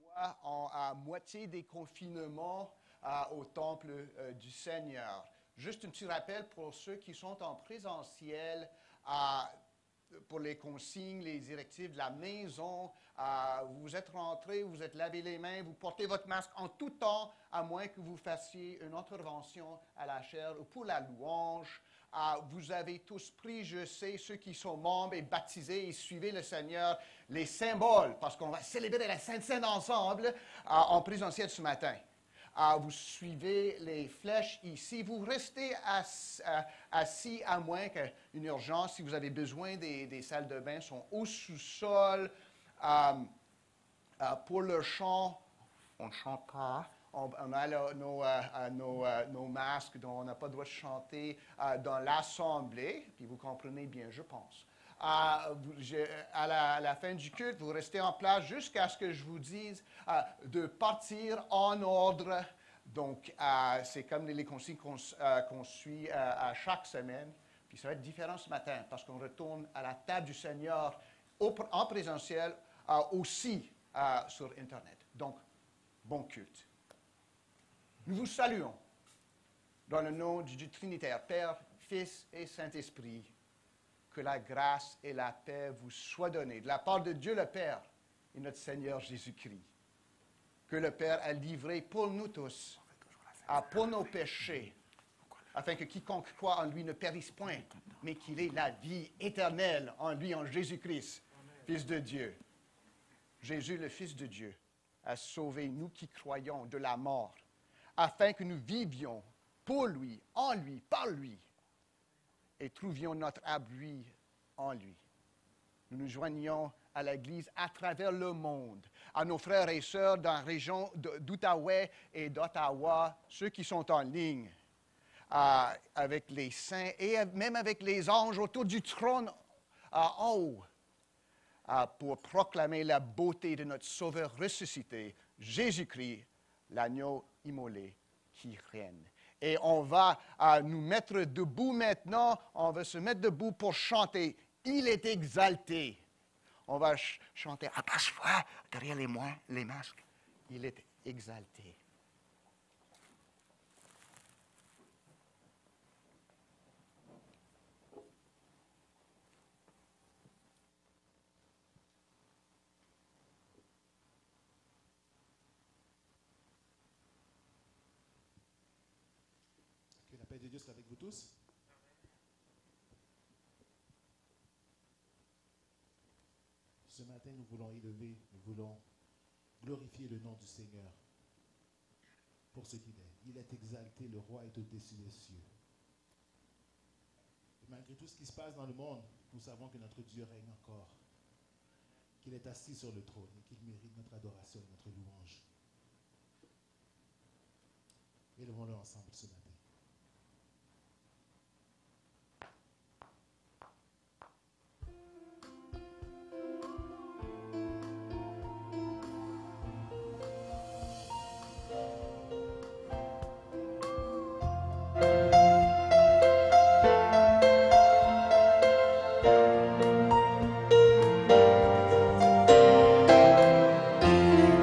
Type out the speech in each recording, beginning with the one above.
mois à moitié des confinements au temple du Seigneur. Juste un petit rappel pour ceux qui sont en présentiel, pour les consignes, les directives de la maison, vous êtes rentrés, vous êtes lavé les mains, vous portez votre masque en tout temps, à moins que vous fassiez une intervention à la chaire ou pour la louange. Vous avez tous pris, je sais, ceux qui sont membres et baptisés et suivez le Seigneur, les symboles, parce qu'on va célébrer la Sainte Seine ensemble en présentiel ce matin. Vous suivez les flèches ici. Vous restez assis à moins qu'une urgence. Si vous avez besoin des salles de bain, sont au sous-sol. Pour le chant, on ne chante pas. On a nos masques, dont on n'a pas le droit de chanter dans l'assemblée. Puis vous comprenez bien, je pense. À la fin du culte, vous restez en place jusqu'à ce que je vous dise de partir en ordre. Donc, c'est comme les consignes qu'on suit à chaque semaine. Puis ça va être différent ce matin parce qu'on retourne à la table du Seigneur en présentiel, aussi sur Internet. Donc, bon culte. Nous vous saluons dans le nom du Dieu Trinitaire, Père, Fils et Saint-Esprit. Que la grâce et la paix vous soient données de la part de Dieu le Père et notre Seigneur Jésus-Christ. Que le Père a livré pour nous tous, pour nos péchés, afin que quiconque croit en lui ne périsse point, mais qu'il ait la vie éternelle en lui, en Jésus-Christ, Fils de Dieu. Jésus, le Fils de Dieu, a sauvé nous qui croyons de la mort, afin que nous vivions pour lui, en lui, par lui, et trouvions notre abri en lui. Nous nous joignons à l'Église à travers le monde, à nos frères et sœurs dans la région d'Outaouais et d'Ottawa, ceux qui sont en ligne, avec les saints et même avec les anges autour du trône en haut, pour proclamer la beauté de notre Sauveur ressuscité, Jésus-Christ, l'agneau immolé qui règne. Et on va nous mettre debout maintenant. On va se mettre debout pour chanter « Il est exalté ». On va chanter « Attache-toi derrière les masques ». « Il est exalté ». Que la paix de Dieu soit avec vous tous. Ce matin, nous voulons élever, nous voulons glorifier le nom du Seigneur pour ce qu'il est. Il est exalté, le roi est au-dessus des cieux. Et malgré tout ce qui se passe dans le monde, nous savons que notre Dieu règne encore, qu'il est assis sur le trône et qu'il mérite notre adoration et notre louange. Élevons-le ensemble ce matin.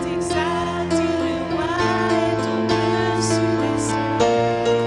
Exalté, le roi est au-dessus des cieux.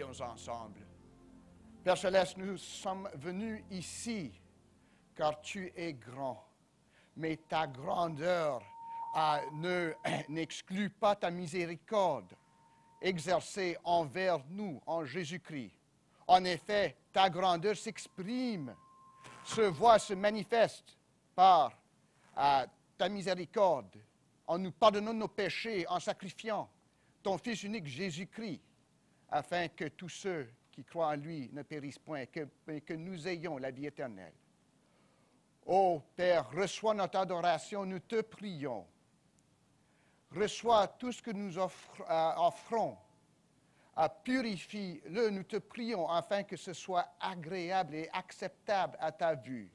prions ensemble. Père Céleste, nous sommes venus ici car tu es grand, mais ta grandeur n'exclut pas ta miséricorde exercée envers nous en Jésus-Christ. En effet, ta grandeur s'exprime, se voit, se manifeste par ta miséricorde, en nous pardonnant nos péchés, en sacrifiant ton Fils unique Jésus-Christ, afin que tous ceux qui croient en lui ne périssent point, mais que nous ayons la vie éternelle. Ô Père, reçois notre adoration, nous te prions. Reçois tout ce que nous offrons. Purifie-le, nous te prions, afin que ce soit agréable et acceptable à ta vue.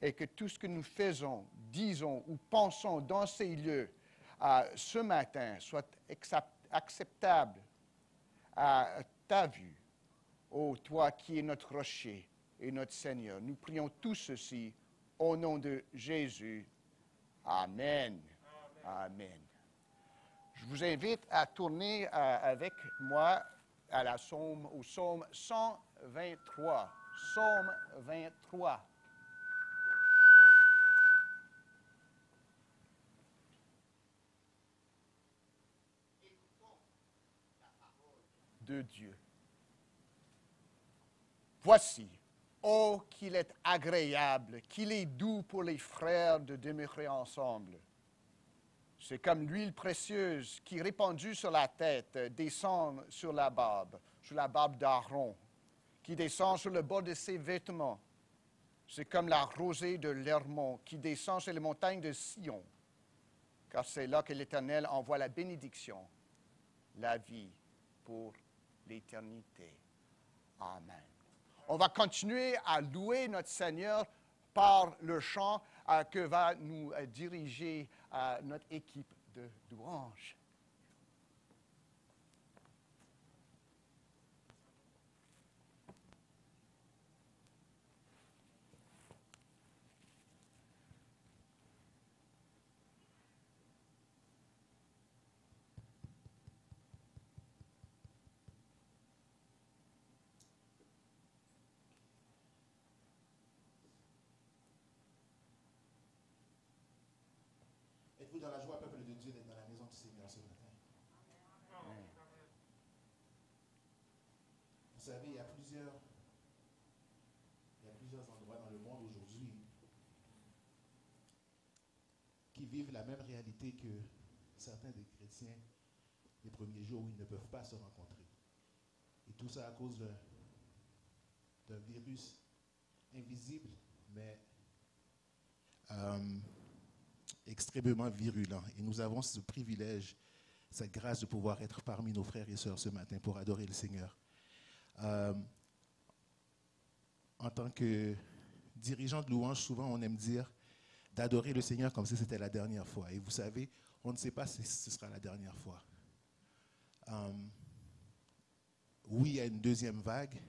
Et que tout ce que nous faisons, disons ou pensons dans ces lieux ce matin soit acceptable à ta vue. Ô toi qui es notre rocher et notre Seigneur, nous prions tout ceci au nom de Jésus. Amen. Amen. Je vous invite à tourner avec moi au psaume 123. Psaume 23. De Dieu. Voici, oh, qu'il est agréable, qu'il est doux pour les frères de demeurer ensemble. C'est comme l'huile précieuse qui, répandue sur la tête, descend sur la barbe d'Aaron, qui descend sur le bord de ses vêtements. C'est comme la rosée de l'Hermon qui descend sur les montagnes de Sion, car c'est là que l'Éternel envoie la bénédiction, la vie pour l'éternité. Amen. On va continuer à louer notre Seigneur par le chant que va nous diriger notre équipe de louanges. Êtes-vous dans la joie, peuple de Dieu, d'être dans la maison du Seigneur ce matin? Amen. Vous savez, il y a plusieurs endroits dans le monde aujourd'hui qui vivent la même réalité que certains des chrétiens les premiers jours où ils ne peuvent pas se rencontrer. Et tout ça à cause d'un virus invisible, mais extrêmement virulent. Et nous avons ce privilège, cette grâce de pouvoir être parmi nos frères et sœurs ce matin pour adorer le Seigneur. En tant que dirigeant de louange, souvent on aime dire d'adorer le Seigneur comme si c'était la dernière fois. Et vous savez, on ne sait pas si ce sera la dernière fois. Oui, il y a une deuxième vague.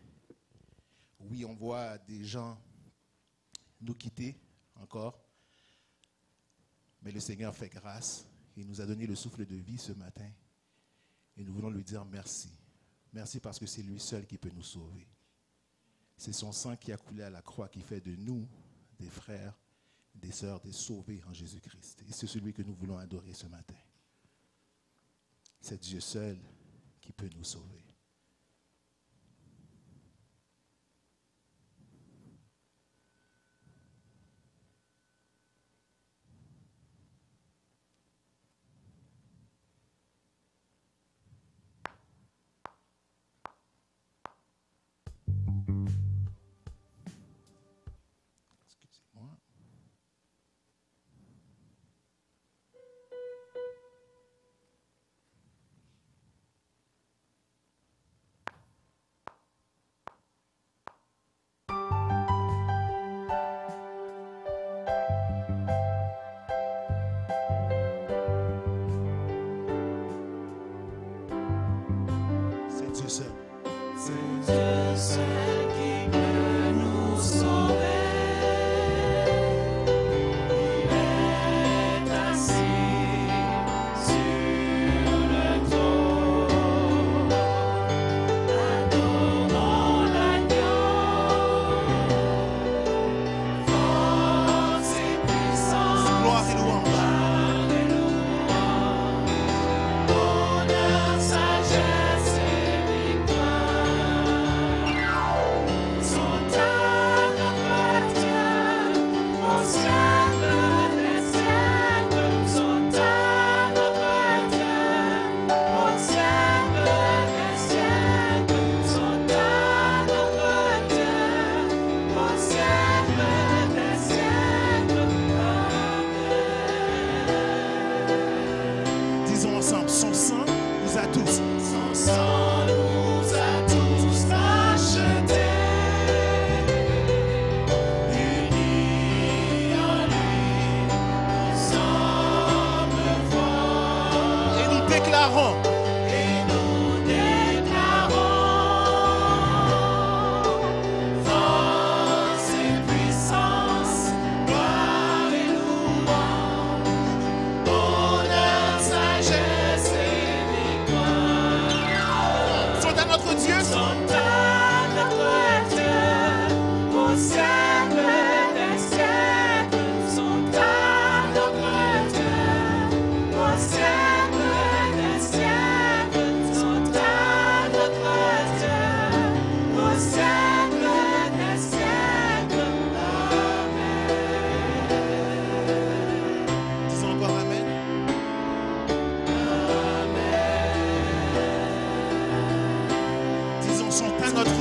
Oui, on voit des gens nous quitter encore. Mais le Seigneur fait grâce. Il nous a donné le souffle de vie ce matin. Et nous voulons lui dire merci. Merci parce que c'est lui seul qui peut nous sauver. C'est son sang qui a coulé à la croix qui fait de nous des frères, des sœurs, des sauvés en Jésus-Christ. Et c'est celui que nous voulons adorer ce matin. C'est Dieu seul qui peut nous sauver. Excusez-moi.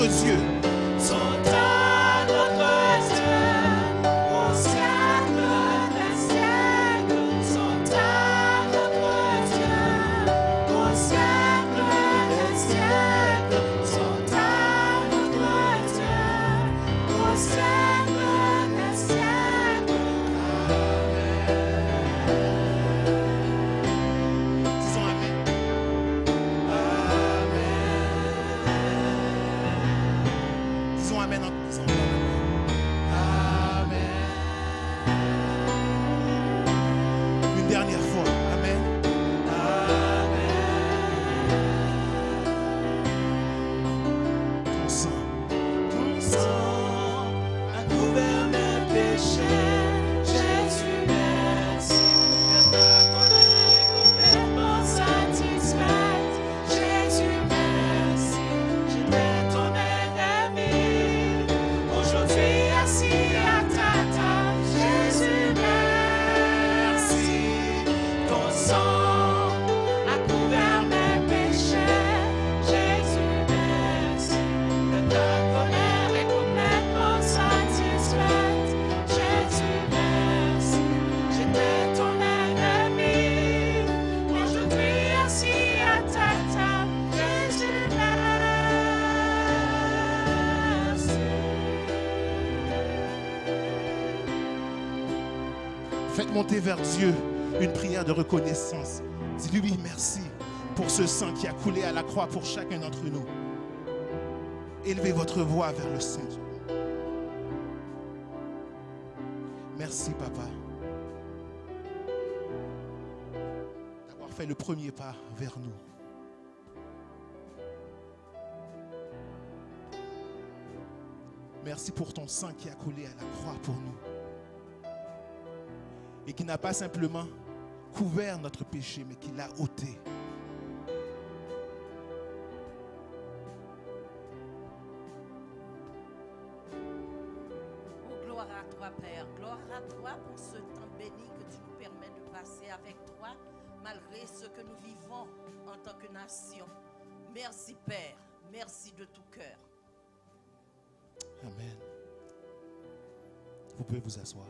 notre Dieu. Sont à notre Dieu, au siècle des siècles. Sont à notre Dieu, au siècle des siècles. Sont à notre Dieu, au siècle des siècles. Disons Amen. Disons Amen en disant Amen. Une dernière fois. Amen. Ton sang. Ton sang a couvert mes péchés. Jésus, merci pour ta colère est complètement satisfaite. Jésus, merci, j'étais ton ennemi. Aujourd'hui, assis à ta table. Jésus, merci. Ton sang a couvert mes péchés. Jésus, merci. Ta colère est complètement satisfaite. Jésus, merci. J'étais ton ennemi. Aujourd'hui, assis à ta table. Jésus, merci. Faites monter vers Dieu une prière de reconnaissance. Dis-lui merci pour ce sang qui a coulé à la croix pour chacun d'entre nous. Élevez votre voix vers le Saint-Dieu. Merci, Papa, d'avoir fait le premier pas vers nous. Merci pour ton sang qui a coulé à la croix pour nous et qui n'a pas simplement couvert notre péché, mais qui l'a ôté. Oh, gloire à toi, Père. Gloire à toi pour ce temps béni que tu nous permets de passer avec toi, malgré ce que nous vivons en tant que nation. Merci, Père. Merci de tout cœur. Amen. Vous pouvez vous asseoir.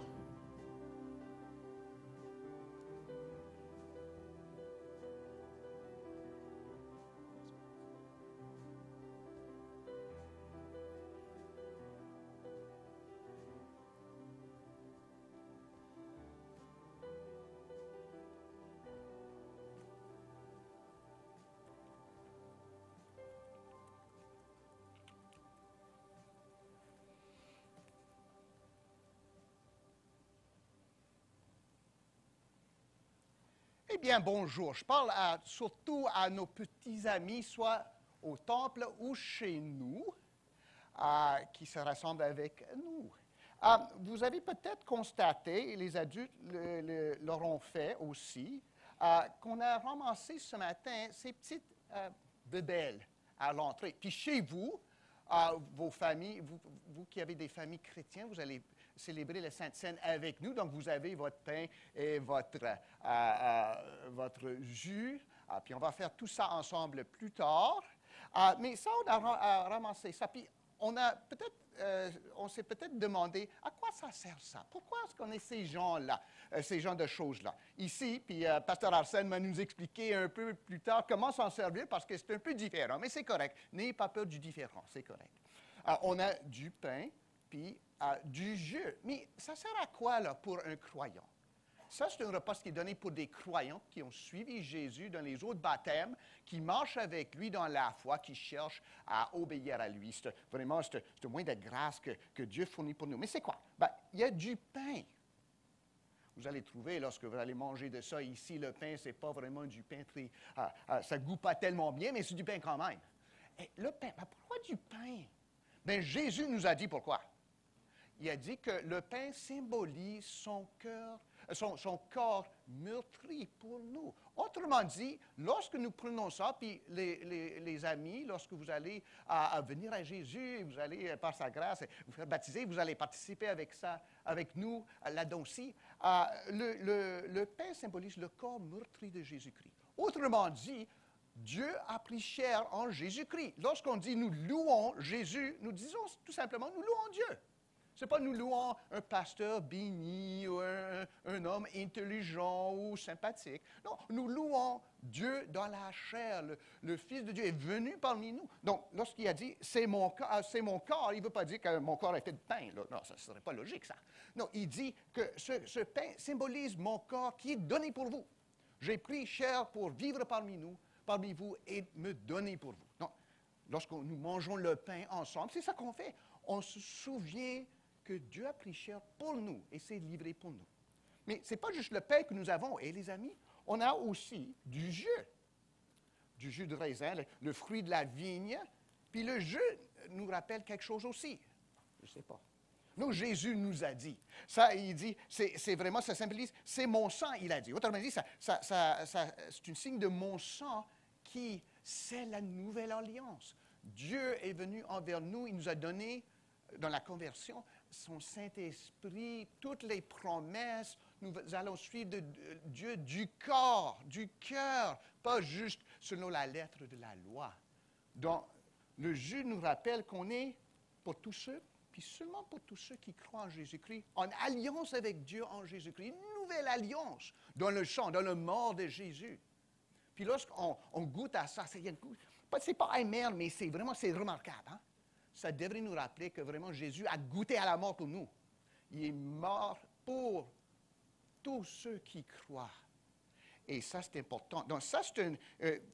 Eh bien, bonjour. Je parle surtout à nos petits amis, soit au temple ou chez nous, qui se rassemblent avec nous. Vous avez peut-être constaté, et les adultes l'auront fait aussi, qu'on a ramassé ce matin ces petites bebelles à l'entrée. Puis chez vous, vos familles, vous qui avez des familles chrétiennes, vous allez célébrer la Sainte Seine avec nous. Donc, vous avez votre pain et votre jus. Puis, on va faire tout ça ensemble plus tard. Mais ça, on a ramassé ça. Puis, on s'est peut-être demandé à quoi ça sert ça? Pourquoi est-ce qu'on est ces gens-là, ces genres de choses-là? Ici, puis Pasteur Arsène va nous expliquer un peu plus tard comment s'en servir parce que c'est un peu différent, mais c'est correct. N'ayez pas peur du différent, c'est correct. On a du pain, puis du jus. Mais ça sert à quoi, là, pour un croyant? Ça, c'est un repas qui est donné pour des croyants qui ont suivi Jésus dans les autres baptêmes, qui marchent avec lui dans la foi, qui cherchent à obéir à lui. C'est un moyen de grâce que Dieu fournit pour nous. Mais c'est quoi? Ben, il y a du pain. Vous allez trouver, lorsque vous allez manger de ça ici, le pain, ce n'est pas vraiment du pain très... ça ne goûte pas tellement bien, mais c'est du pain quand même. Et le pain, ben, pourquoi du pain? Bien, Jésus nous a dit pourquoi. Il a dit que le pain symbolise son corps meurtri pour nous. Autrement dit, lorsque nous prenons ça, puis les amis, lorsque vous allez venir à Jésus, vous allez, par sa grâce, vous faire baptiser, vous allez participer avec nous là-dedans aussi, le pain symbolise le corps meurtri de Jésus-Christ. Autrement dit, Dieu a pris chair en Jésus-Christ. Lorsqu'on dit nous louons Jésus, nous disons tout simplement nous louons Dieu. Ce n'est pas nous louons un pasteur béni ou un homme intelligent ou sympathique. Non, nous louons Dieu dans la chair. Le Fils de Dieu est venu parmi nous. Donc, lorsqu'il a dit « c'est mon corps », il ne veut pas dire que mon corps est fait de pain. Là. Non, ça ne serait pas logique, ça. Non, il dit que ce pain symbolise mon corps qui est donné pour vous. J'ai pris chair pour vivre parmi vous et me donner pour vous. Donc, lorsque nous mangeons le pain ensemble, c'est ça qu'on fait. On se souvient que Dieu a pris chair pour nous et s'est livré pour nous. Mais ce n'est pas juste le pain que nous avons. Et les amis, on a aussi du jus de raisin, le fruit de la vigne. Puis le jus nous rappelle quelque chose aussi. Je ne sais pas. Non, Jésus nous a dit. Ça, il dit, c'est vraiment, ça symbolise, c'est mon sang, il a dit. Autrement dit, c'est un signe de mon sang qui, c'est la nouvelle alliance. Dieu est venu envers nous, il nous a donné, dans la conversion, son Saint-Esprit, toutes les promesses, nous allons suivre Dieu du cœur, pas juste selon la lettre de la loi. Donc, le jus nous rappelle qu'on est pour tous ceux, puis seulement pour tous ceux qui croient en Jésus-Christ, en alliance avec Dieu en Jésus-Christ, une nouvelle alliance dans le sang, dans le mort de Jésus. Puis lorsqu'on goûte à ça, c'est pas amer, mais c'est remarquable, hein? Ça devrait nous rappeler que vraiment Jésus a goûté à la mort pour nous. Il est mort pour tous ceux qui croient. Et ça, c'est important. Donc ça, c'est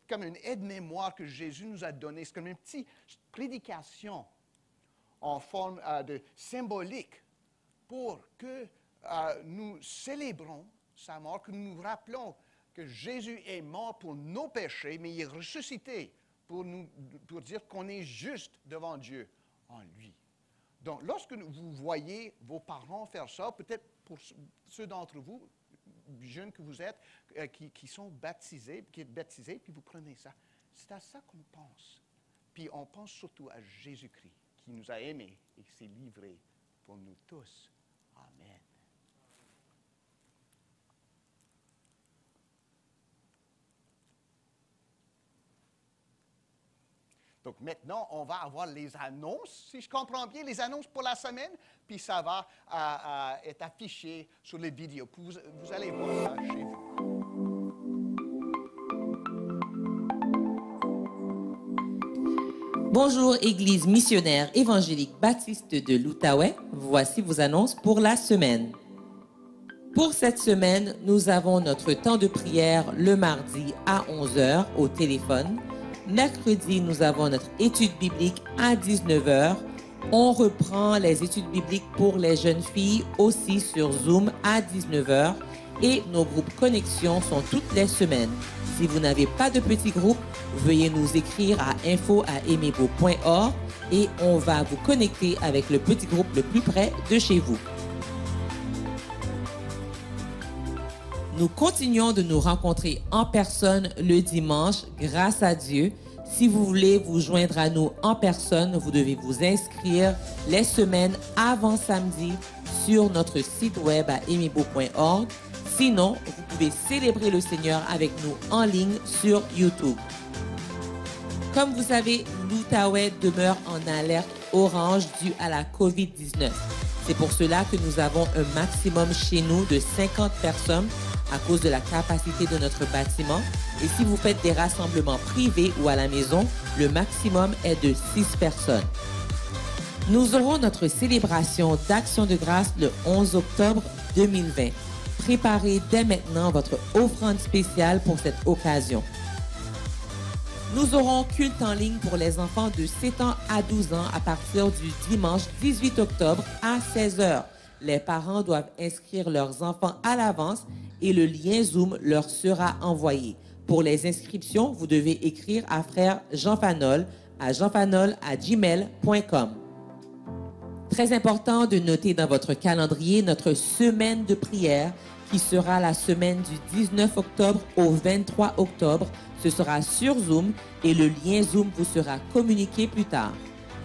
comme une aide-mémoire que Jésus nous a donnée. C'est comme une petite prédication en forme de symbolique pour que nous célébrons sa mort, que nous nous rappelons que Jésus est mort pour nos péchés, mais il est ressuscité pour dire qu'on est juste devant Dieu en lui. Donc, lorsque vous voyez vos parents faire ça, peut-être pour ceux d'entre vous, jeunes que vous êtes, qui sont baptisés, puis vous prenez ça, c'est à ça qu'on pense. Puis on pense surtout à Jésus-Christ, qui nous a aimés et qui s'est livré pour nous tous. Amen. Donc maintenant, on va avoir les annonces, si je comprends bien, les annonces pour la semaine, puis ça va être affiché sur les vidéos. Vous allez voir ça chez vous. Bonjour Église missionnaire évangélique baptiste de l'Outaouais, voici vos annonces pour la semaine. Pour cette semaine, nous avons notre temps de prière le mardi à 11h au téléphone. Mercredi, nous avons notre étude biblique à 19h. On reprend les études bibliques pour les jeunes filles aussi sur Zoom à 19h. Et nos groupes connexion sont toutes les semaines. Si vous n'avez pas de petit groupe, veuillez nous écrire à info@emebo.org et on va vous connecter avec le petit groupe le plus près de chez vous. Nous continuons de nous rencontrer en personne le dimanche, grâce à Dieu. Si vous voulez vous joindre à nous en personne, vous devez vous inscrire les semaines avant samedi sur notre site web à emebo.org. Sinon, vous pouvez célébrer le Seigneur avec nous en ligne sur YouTube. Comme vous savez, l'Outaouais demeure en alerte orange due à la COVID-19. C'est pour cela que nous avons un maximum chez nous de 50 personnes à cause de la capacité de notre bâtiment. Et si vous faites des rassemblements privés ou à la maison, le maximum est de 6 personnes. Nous aurons notre célébration d'Action de grâce le 11 octobre 2020. Préparez dès maintenant votre offrande spéciale pour cette occasion. Nous aurons culte en ligne pour les enfants de 7 ans à 12 ans à partir du dimanche 18 octobre à 16h. Les parents doivent inscrire leurs enfants à l'avance et le lien Zoom leur sera envoyé. Pour les inscriptions, vous devez écrire à frère Jean Fanol à jeanfanol@gmail.com. Très important de noter dans votre calendrier notre semaine de prière qui sera la semaine du 19 octobre au 23 octobre. Ce sera sur Zoom et le lien Zoom vous sera communiqué plus tard.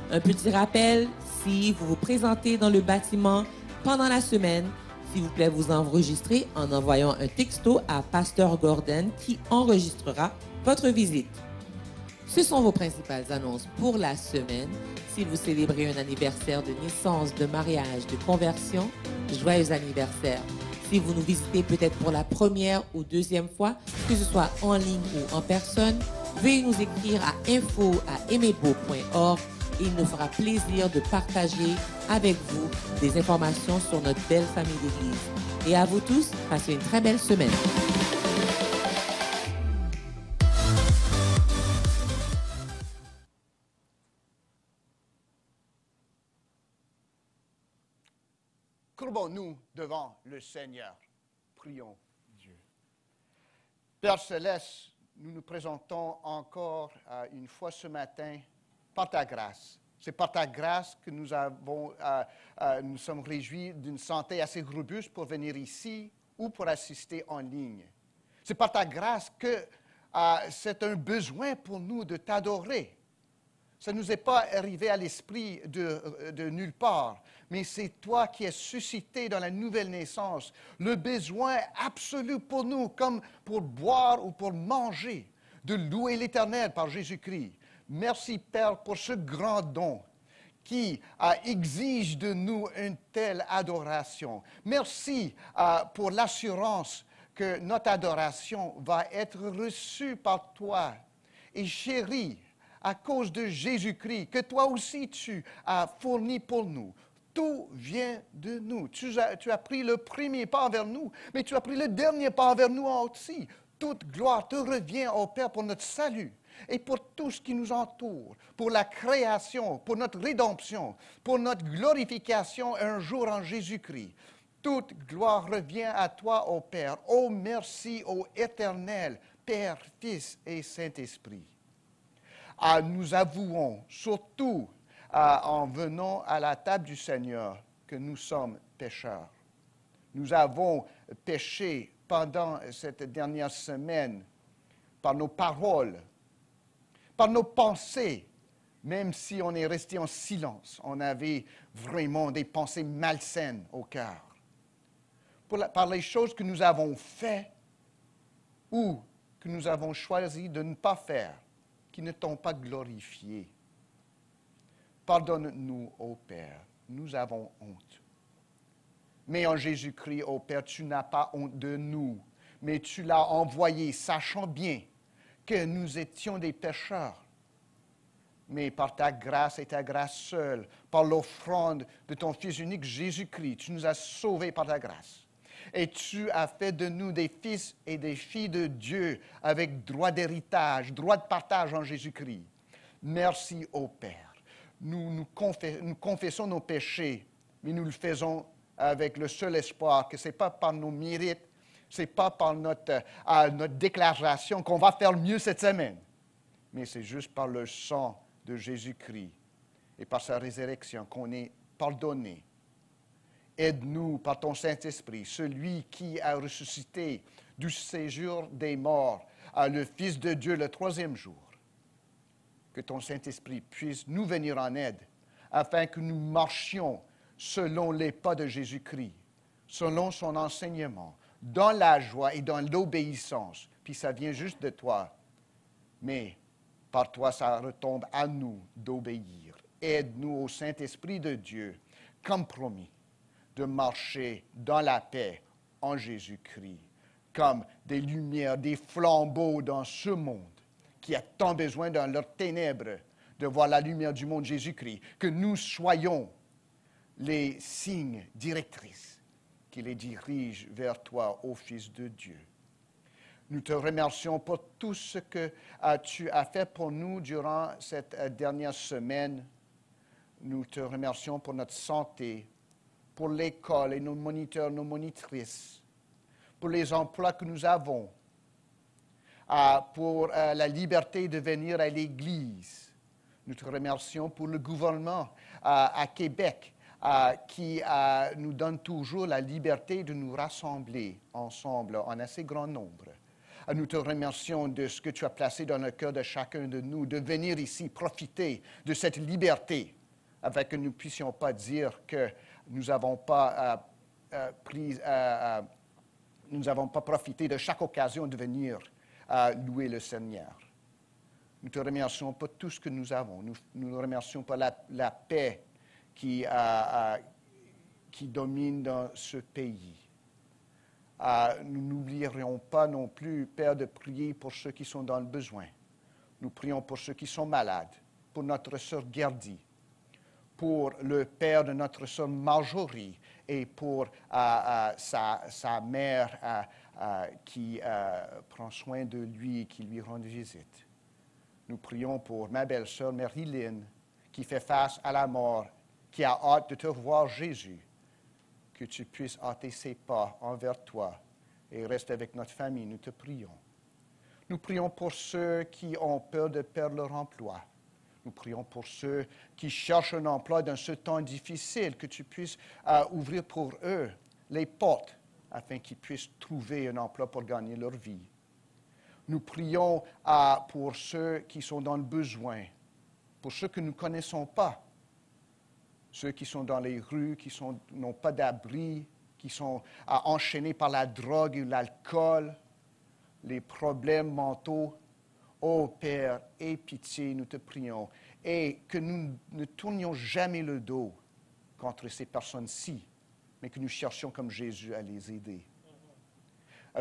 Un petit rappel, si vous vous présentez dans le bâtiment pendant la semaine, S'il vous plaît, vous enregistrez en envoyant un texto à Pasteur Gordon qui enregistrera votre visite. Ce sont vos principales annonces pour la semaine. Si vous célébrez un anniversaire de naissance, de mariage, de conversion, joyeux anniversaire. Si vous nous visitez peut-être pour la première ou deuxième fois, que ce soit en ligne ou en personne, veuillez nous écrire à info@emebo.org et il nous fera plaisir de partager avec vous des informations sur notre belle famille d'église. Et à vous tous, passez une très belle semaine. Courbons-nous devant le Seigneur. Prions Dieu. Père Céleste, nous nous présentons encore une fois ce matin par ta grâce. C'est par ta grâce que nous sommes réjouis d'une santé assez robuste pour venir ici ou pour assister en ligne. C'est par ta grâce que c'est un besoin pour nous de t'adorer. Ça ne nous est pas arrivé à l'esprit de nulle part, mais c'est toi qui es suscité dans la nouvelle naissance le besoin absolu pour nous, comme pour boire ou pour manger, de louer l'Éternel par Jésus-Christ. Merci, Père, pour ce grand don qui exige de nous une telle adoration. Merci pour l'assurance que notre adoration va être reçue par toi et chérie à cause de Jésus-Christ, que toi aussi tu as fourni pour nous. Tout vient de nous. Tu as pris le premier pas vers nous, mais tu as pris le dernier pas vers nous aussi. Toute gloire te revient, ô Père, pour notre salut et pour tout ce qui nous entoure, pour la création, pour notre rédemption, pour notre glorification un jour en Jésus-Christ. Toute gloire revient à toi, ô Père. Ô merci, ô Éternel, Père, Fils et Saint-Esprit. Nous avouons, surtout en venant à la table du Seigneur, que nous sommes pécheurs. Nous avons péché pendant cette dernière semaine par nos paroles, par nos pensées, même si on est resté en silence. On avait vraiment des pensées malsaines au cœur. Par les choses que nous avons faites ou que nous avons choisi de ne pas faire, qui ne t'ont pas glorifié. Pardonne-nous, ô Père, nous avons honte. Mais en Jésus-Christ, ô Père, tu n'as pas honte de nous, mais tu l'as envoyé, sachant bien que nous étions des pécheurs. Mais par ta grâce et ta grâce seule, par l'offrande de ton Fils unique Jésus-Christ, tu nous as sauvés par ta grâce. Et tu as fait de nous des fils et des filles de Dieu avec droit d'héritage, droit de partage en Jésus-Christ. Merci, ô Père. Nous confessons nos péchés, mais nous le faisons avec le seul espoir que ce n'est pas par nos mérites, ce n'est pas par notre déclaration qu'on va faire mieux cette semaine, mais c'est juste par le sang de Jésus-Christ et par sa résurrection qu'on est pardonné. Aide-nous par ton Saint-Esprit, celui qui a ressuscité du séjour des morts, le Fils de Dieu le troisième jour. Que ton Saint-Esprit puisse nous venir en aide, afin que nous marchions selon les pas de Jésus-Christ, selon son enseignement, dans la joie et dans l'obéissance. Puis ça vient juste de toi, mais par toi, ça retombe à nous d'obéir. Aide-nous au Saint-Esprit de Dieu, comme promis, de marcher dans la paix en Jésus-Christ, comme des lumières, des flambeaux dans ce monde qui a tant besoin dans leurs ténèbres de voir la lumière du monde Jésus-Christ, que nous soyons les signes directrices qui les dirigent vers toi, ô Fils de Dieu. Nous te remercions pour tout ce que tu as fait pour nous durant cette dernière semaine. Nous te remercions pour notre santé, pour l'école et nos moniteurs, nos monitrices, pour les emplois que nous avons, pour la liberté de venir à l'Église. Nous te remercions pour le gouvernement à Québec qui nous donne toujours la liberté de nous rassembler ensemble en assez grand nombre. Nous te remercions de ce que tu as placé dans le cœur de chacun de nous, de venir ici profiter de cette liberté, afin que nous ne puissions pas dire que nous n'avons pas profité de chaque occasion de venir louer le Seigneur. Nous te remercions pour tout ce que nous avons. Nous remercions pour la paix qui domine dans ce pays. Nous n'oublierons pas non plus, Père, de prier pour ceux qui sont dans le besoin. Nous prions pour ceux qui sont malades, pour notre sœur Gerdy, pour le père de notre sœur Marjorie et pour sa mère qui prend soin de lui et qui lui rend visite. Nous prions pour ma belle-sœur Marilyn qui fait face à la mort, qui a hâte de te voir, Jésus, que tu puisses hâter ses pas envers toi et reste avec notre famille, nous te prions. Nous prions pour ceux qui ont peur de perdre leur emploi. Nous prions pour ceux qui cherchent un emploi dans ce temps difficile, que tu puisses ouvrir pour eux les portes afin qu'ils puissent trouver un emploi pour gagner leur vie. Nous prions pour ceux qui sont dans le besoin, pour ceux que nous ne connaissons pas, ceux qui sont dans les rues, qui n'ont pas d'abri, qui sont enchaînés par la drogue ou l'alcool, les problèmes mentaux. Ô Père, aie pitié, nous te prions, et que nous ne tournions jamais le dos contre ces personnes-ci, mais que nous cherchions comme Jésus à les aider.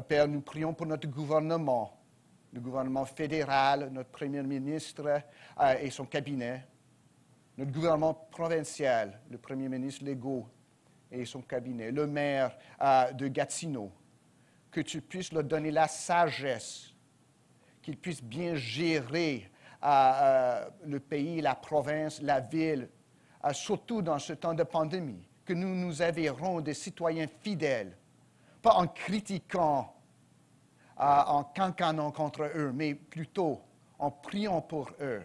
Père, nous prions pour notre gouvernement, le gouvernement fédéral, notre Premier ministre et son cabinet, notre gouvernement provincial, le Premier ministre Legault et son cabinet, le maire de Gatineau, que tu puisses leur donner la sagesse, qu'ils puissent bien gérer le pays, la province, la ville, surtout dans ce temps de pandémie, que nous nous avérons des citoyens fidèles, pas en critiquant, en cancanant contre eux, mais plutôt en priant pour eux,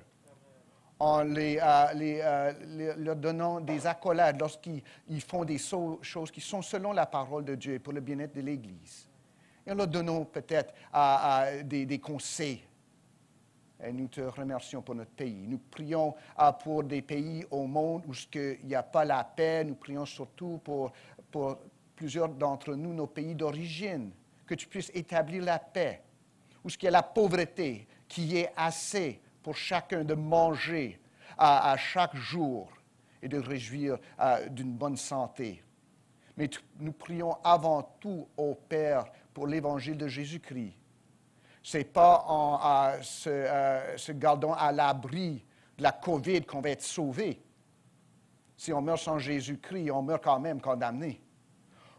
en leur donnant des accolades lorsqu'ils font des choses qui sont selon la parole de Dieu pour le bien-être de l'Église. Et en leur donnant peut-être des conseils. Et nous te remercions pour notre pays. Nous prions pour des pays au monde où il n'y a pas la paix. Nous prions surtout pour plusieurs d'entre nous, nos pays d'origine, que tu puisses établir la paix, où il y a la pauvreté, qu'il y ait assez pour chacun de manger à chaque jour et de réjouir d'une bonne santé. Mais nous prions avant tout au Père pour l'Évangile de Jésus-Christ. Ce n'est pas en se gardant à l'abri de la COVID qu'on va être sauvé. Si on meurt sans Jésus-Christ, on meurt quand même condamné.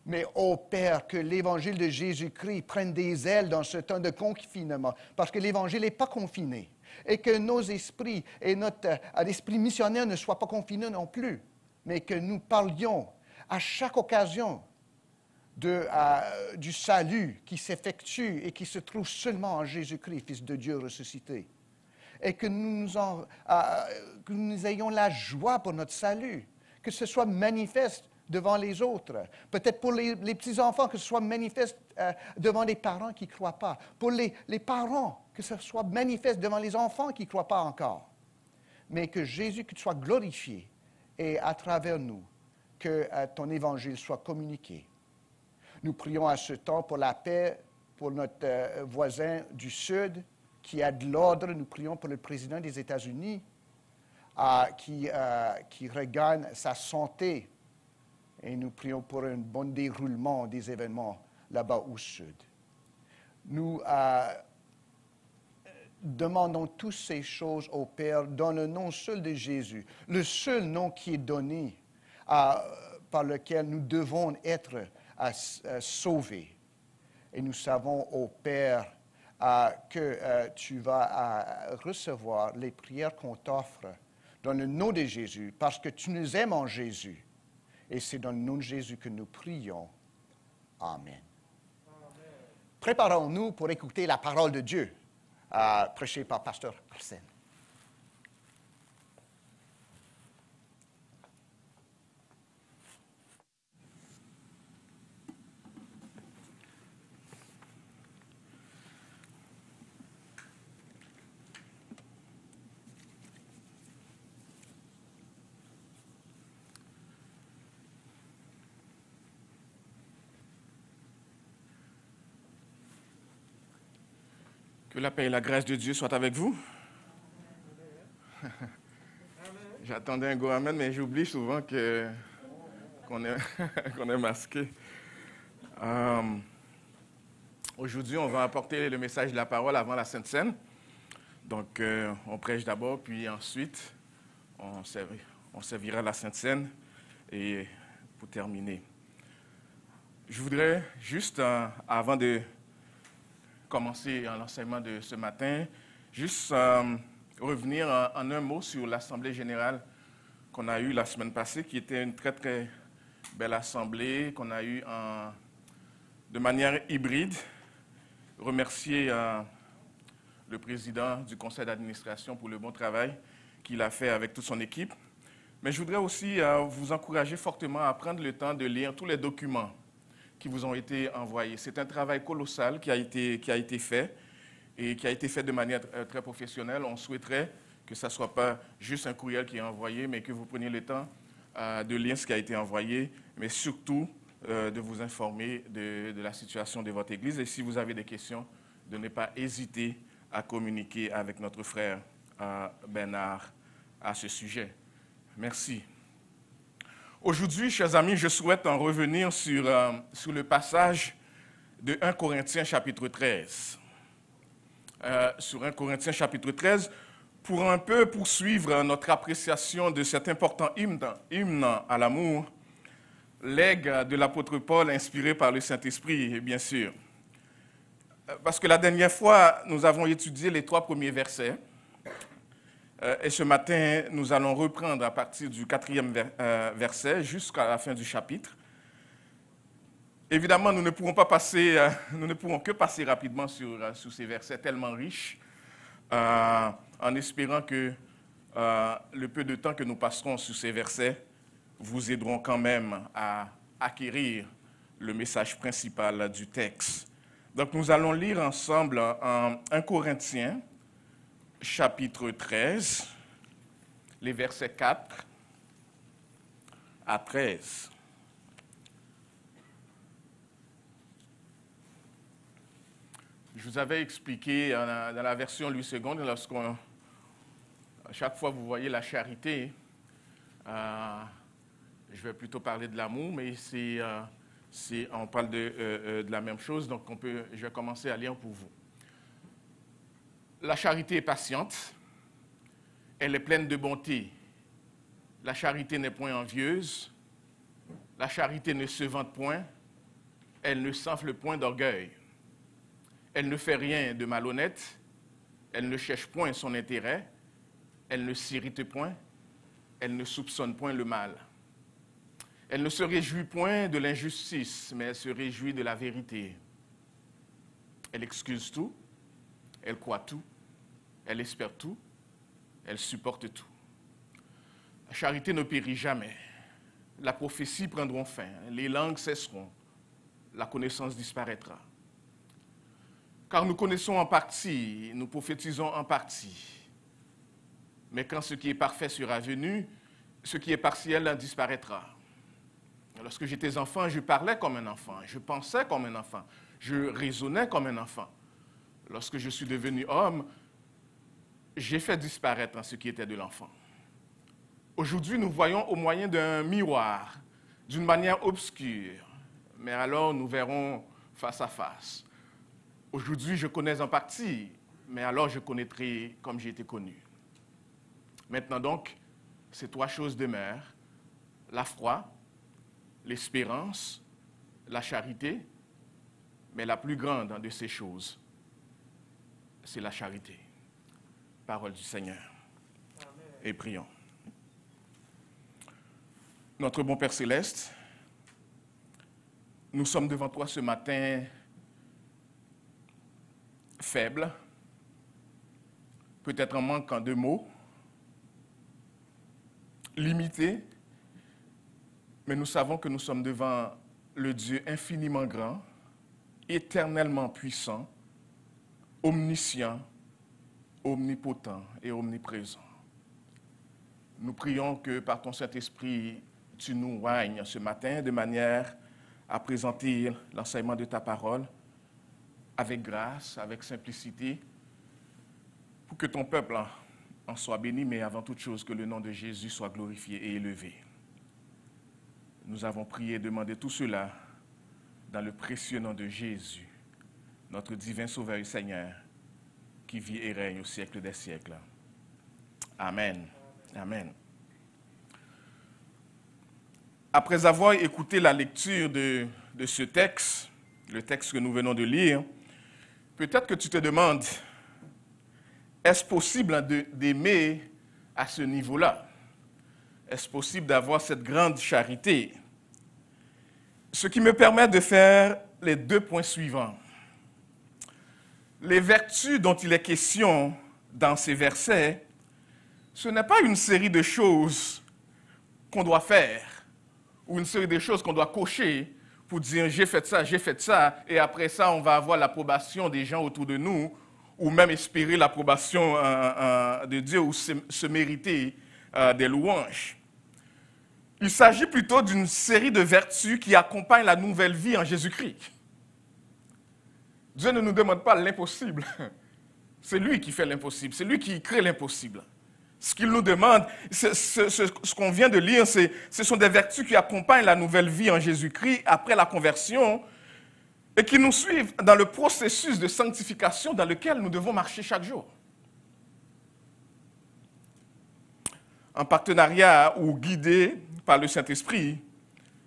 Mais ô Père, que l'Évangile de Jésus-Christ prenne des ailes dans ce temps de confinement, parce que l'Évangile n'est pas confiné, et que nos esprits et notre esprit missionnaire ne soient pas confinés non plus, mais que nous parlions à chaque occasion du salut qui s'effectue et qui se trouve seulement en Jésus-Christ, Fils de Dieu ressuscité. Et que nous ayons la joie pour notre salut, que ce soit manifeste devant les autres. Peut-être pour les petits-enfants, que ce soit manifeste devant les parents qui ne croient pas. Pour les parents, que ce soit manifeste devant les enfants qui ne croient pas encore. Mais que Jésus soit glorifié et à travers nous, que ton évangile soit communiqué. Nous prions à ce temps pour la paix, pour notre voisin du Sud qui a de l'ordre. Nous prions pour le président des États-Unis qui regagne sa santé. Et nous prions pour un bon déroulement des événements là-bas au Sud. Nous demandons toutes ces choses au Père dans le nom seul de Jésus, le seul nom qui est donné par lequel nous devons être sauvés. Et nous savons, ô Père, que tu vas recevoir les prières qu'on t'offre dans le nom de Jésus, parce que tu nous aimes en Jésus. Et c'est dans le nom de Jésus que nous prions. Amen. Préparons-nous pour écouter la parole de Dieu, prêchée par Pasteur Arsène. Que la paix et la grâce de Dieu soient avec vous. J'attendais un go amen, mais j'oublie souvent qu'on est masqué. Aujourd'hui, on va apporter le message de la parole avant la Sainte Seine. Donc, on prêche d'abord, puis ensuite, on servira la Sainte Seine. Et pour terminer, je voudrais juste, avant de commencer l'enseignement de ce matin, juste revenir en un mot sur l'Assemblée générale qu'on a eue la semaine passée, qui était une très, très belle assemblée qu'on a eue de manière hybride. Remercier le président du conseil d'administration pour le bon travail qu'il a fait avec toute son équipe. Mais je voudrais aussi vous encourager fortement à prendre le temps de lire tous les documents qui vous ont été envoyés. C'est un travail colossal qui a été fait et qui a été fait de manière très professionnelle. On souhaiterait que ce ne soit pas juste un courriel qui est envoyé, mais que vous preniez le temps de lire ce qui a été envoyé, mais surtout de vous informer de la situation de votre Église. Et si vous avez des questions, de ne pas hésiter à communiquer avec notre frère Bernard à ce sujet. Merci. Aujourd'hui, chers amis, je souhaite en revenir sur le passage de 1 Corinthiens chapitre 13. Sur 1 Corinthiens chapitre 13, pour un peu poursuivre notre appréciation de cet important hymne à l'amour, legs de l'apôtre Paul inspiré par le Saint-Esprit, bien sûr. Parce que la dernière fois, nous avons étudié les 3 premiers versets. Et ce matin, nous allons reprendre à partir du 4e verset jusqu'à la fin du chapitre. Évidemment, nous ne pourrons que passer rapidement sur ces versets tellement riches, en espérant que le peu de temps que nous passerons sur ces versets vous aideront quand même à acquérir le message principal du texte. Donc, nous allons lire ensemble en 1 Corinthiens, chapitre 13, les versets 4 à 13. Je vous avais expliqué dans la version Louis II, à chaque fois vous voyez la charité, je vais plutôt parler de l'amour, mais on parle de la même chose, donc je vais commencer à lire pour vous. La charité est patiente, elle est pleine de bonté. La charité n'est point envieuse, la charité ne se vante point, elle ne s'enfle point d'orgueil. Elle ne fait rien de malhonnête, elle ne cherche point son intérêt, elle ne s'irrite point, elle ne soupçonne point le mal. Elle ne se réjouit point de l'injustice, mais elle se réjouit de la vérité. Elle excuse tout, elle croit tout, elle espère tout, elle supporte tout. La charité ne périt jamais. La prophétie prendra fin, les langues cesseront, la connaissance disparaîtra. Car nous connaissons en partie, nous prophétisons en partie. Mais quand ce qui est parfait sera venu, ce qui est partiel disparaîtra. Lorsque j'étais enfant, je parlais comme un enfant, je pensais comme un enfant, je raisonnais comme un enfant. Lorsque je suis devenu homme, j'ai fait disparaître ce qui était de l'enfant. Aujourd'hui, nous voyons au moyen d'un miroir, d'une manière obscure, mais alors nous verrons face à face. Aujourd'hui, je connais en partie, mais alors je connaîtrai comme j'ai été connu. Maintenant donc, ces 3 choses demeurent, la foi, l'espérance, la charité, mais la plus grande de ces choses, c'est la charité. Parole du Seigneur. Amen. Et prions. Notre bon Père Céleste, nous sommes devant toi ce matin faibles, peut-être en manquant de mots, limités, mais nous savons que nous sommes devant le Dieu infiniment grand, éternellement puissant, omniscient, omnipotent et omniprésent. Nous prions que par ton Saint-Esprit, tu nous oignes ce matin de manière à présenter l'enseignement de ta parole avec grâce, avec simplicité, pour que ton peuple en soit béni, mais avant toute chose, que le nom de Jésus soit glorifié et élevé. Nous avons prié et demandé tout cela dans le précieux nom de Jésus, notre divin Sauveur et Seigneur, qui vit et règne au siècle des siècles. Amen. Amen. Après avoir écouté la lecture de ce texte, le texte que nous venons de lire, peut-être que tu te demandes, est-ce possible d'aimer à ce niveau-là? Est-ce possible d'avoir cette grande charité? Ce qui me permet de faire les 2 points suivants. Les vertus dont il est question dans ces versets, ce n'est pas une série de choses qu'on doit faire, ou une série de choses qu'on doit cocher pour dire j'ai fait ça, et après ça, on va avoir l'approbation des gens autour de nous, ou même espérer l'approbation de Dieu, ou se mériter des louanges. Il s'agit plutôt d'une série de vertus qui accompagnent la nouvelle vie en Jésus-Christ. Dieu ne nous demande pas l'impossible. C'est lui qui fait l'impossible, c'est lui qui crée l'impossible. Ce qu'il nous demande, ce qu'on vient de lire, ce sont des vertus qui accompagnent la nouvelle vie en Jésus-Christ après la conversion et qui nous suivent dans le processus de sanctification dans lequel nous devons marcher chaque jour. En partenariat ou guidés par le Saint-Esprit,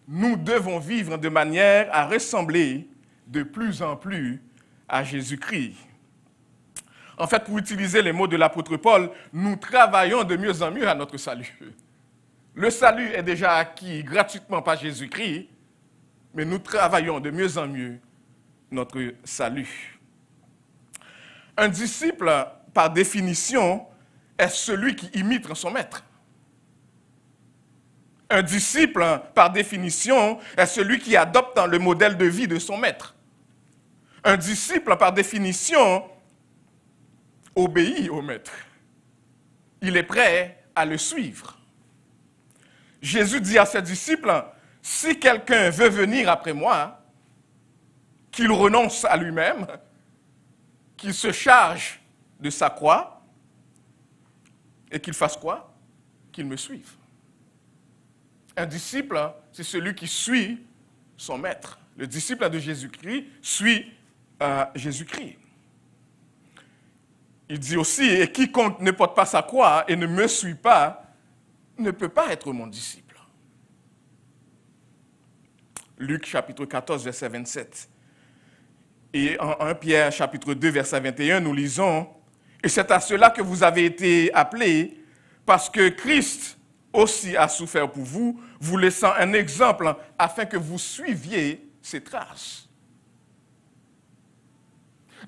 nous devons vivre de manière à ressembler de plus en plus à Jésus-Christ. En fait, pour utiliser les mots de l'apôtre Paul, nous travaillons de mieux en mieux à notre salut. Le salut est déjà acquis gratuitement par Jésus-Christ, mais nous travaillons de mieux en mieux notre salut. Un disciple, par définition, est celui qui imite son maître. Un disciple, par définition, est celui qui adopte le modèle de vie de son maître. Un disciple, par définition, obéit au maître. Il est prêt à le suivre. Jésus dit à ses disciples, si quelqu'un veut venir après moi, qu'il renonce à lui-même, qu'il se charge de sa croix et qu'il fasse quoi? Qu'il me suive. Un disciple, c'est celui qui suit son maître. Le disciple de Jésus-Christ suit Jésus-Christ. Il dit aussi, et quiconque ne porte pas sa croix et ne me suit pas, ne peut pas être mon disciple. Luc chapitre 14, verset 27. Et en 1 Pierre chapitre 2, verset 21, nous lisons, et c'est à cela que vous avez été appelés, parce que Christ aussi a souffert pour vous, vous laissant un exemple afin que vous suiviez ses traces.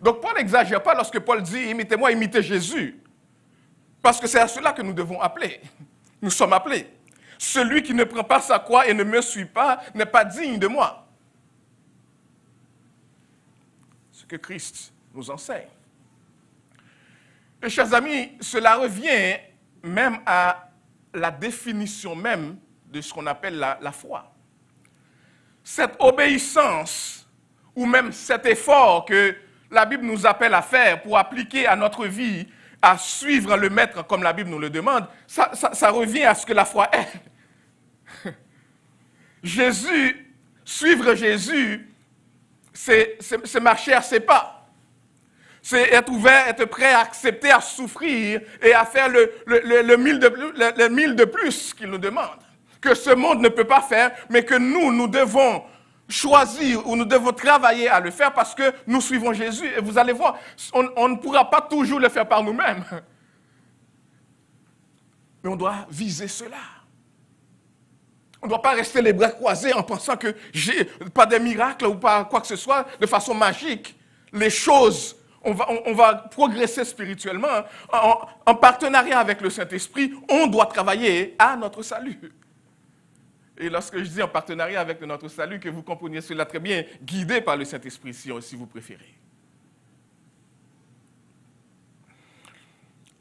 Donc Paul n'exagère pas lorsque Paul dit « Imitez-moi, imitez Jésus ». Parce que c'est à cela que nous devons appeler. Nous sommes appelés. Celui qui ne prend pas sa croix et ne me suit pas n'est pas digne de moi. Ce que Christ nous enseigne. Et chers amis, cela revient même à la définition même de ce qu'on appelle la foi. Cette obéissance ou même cet effort que la Bible nous appelle à faire pour appliquer à notre vie, à suivre le Maître comme la Bible nous le demande, ça revient à ce que la foi est. Suivre Jésus, c'est marcher à ses pas. C'est être ouvert, être prêt à accepter, à souffrir et à faire le mille de plus qu'il nous demande. Que ce monde ne peut pas faire, mais que nous devons choisir ou nous devons travailler à le faire parce que nous suivons Jésus. Et vous allez voir, on ne pourra pas toujours le faire par nous-mêmes. Mais on doit viser cela. On ne doit pas rester les bras croisés en pensant que pas des miracles ou pas quoi que ce soit, de façon magique. Les choses, on va progresser spirituellement. En partenariat avec le Saint-Esprit, on doit travailler à notre salut. Et lorsque je dis en partenariat avec notre salut, que vous compreniez cela très bien, guidé par le Saint-Esprit, si vous préférez.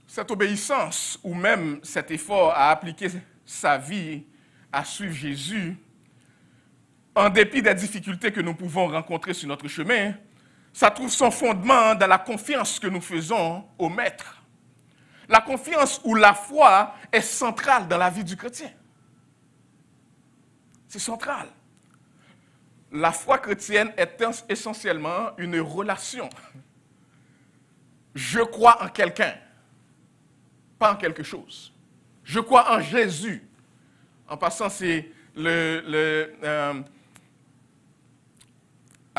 Cette obéissance, ou même cet effort à appliquer sa vie, à suivre Jésus, en dépit des difficultés que nous pouvons rencontrer sur notre chemin, ça trouve son fondement dans la confiance que nous faisons au Maître. La confiance ou la foi est centrale dans la vie du chrétien. C'est central. La foi chrétienne est essentiellement une relation. Je crois en quelqu'un, pas en quelque chose. Je crois en Jésus. En passant, c'est la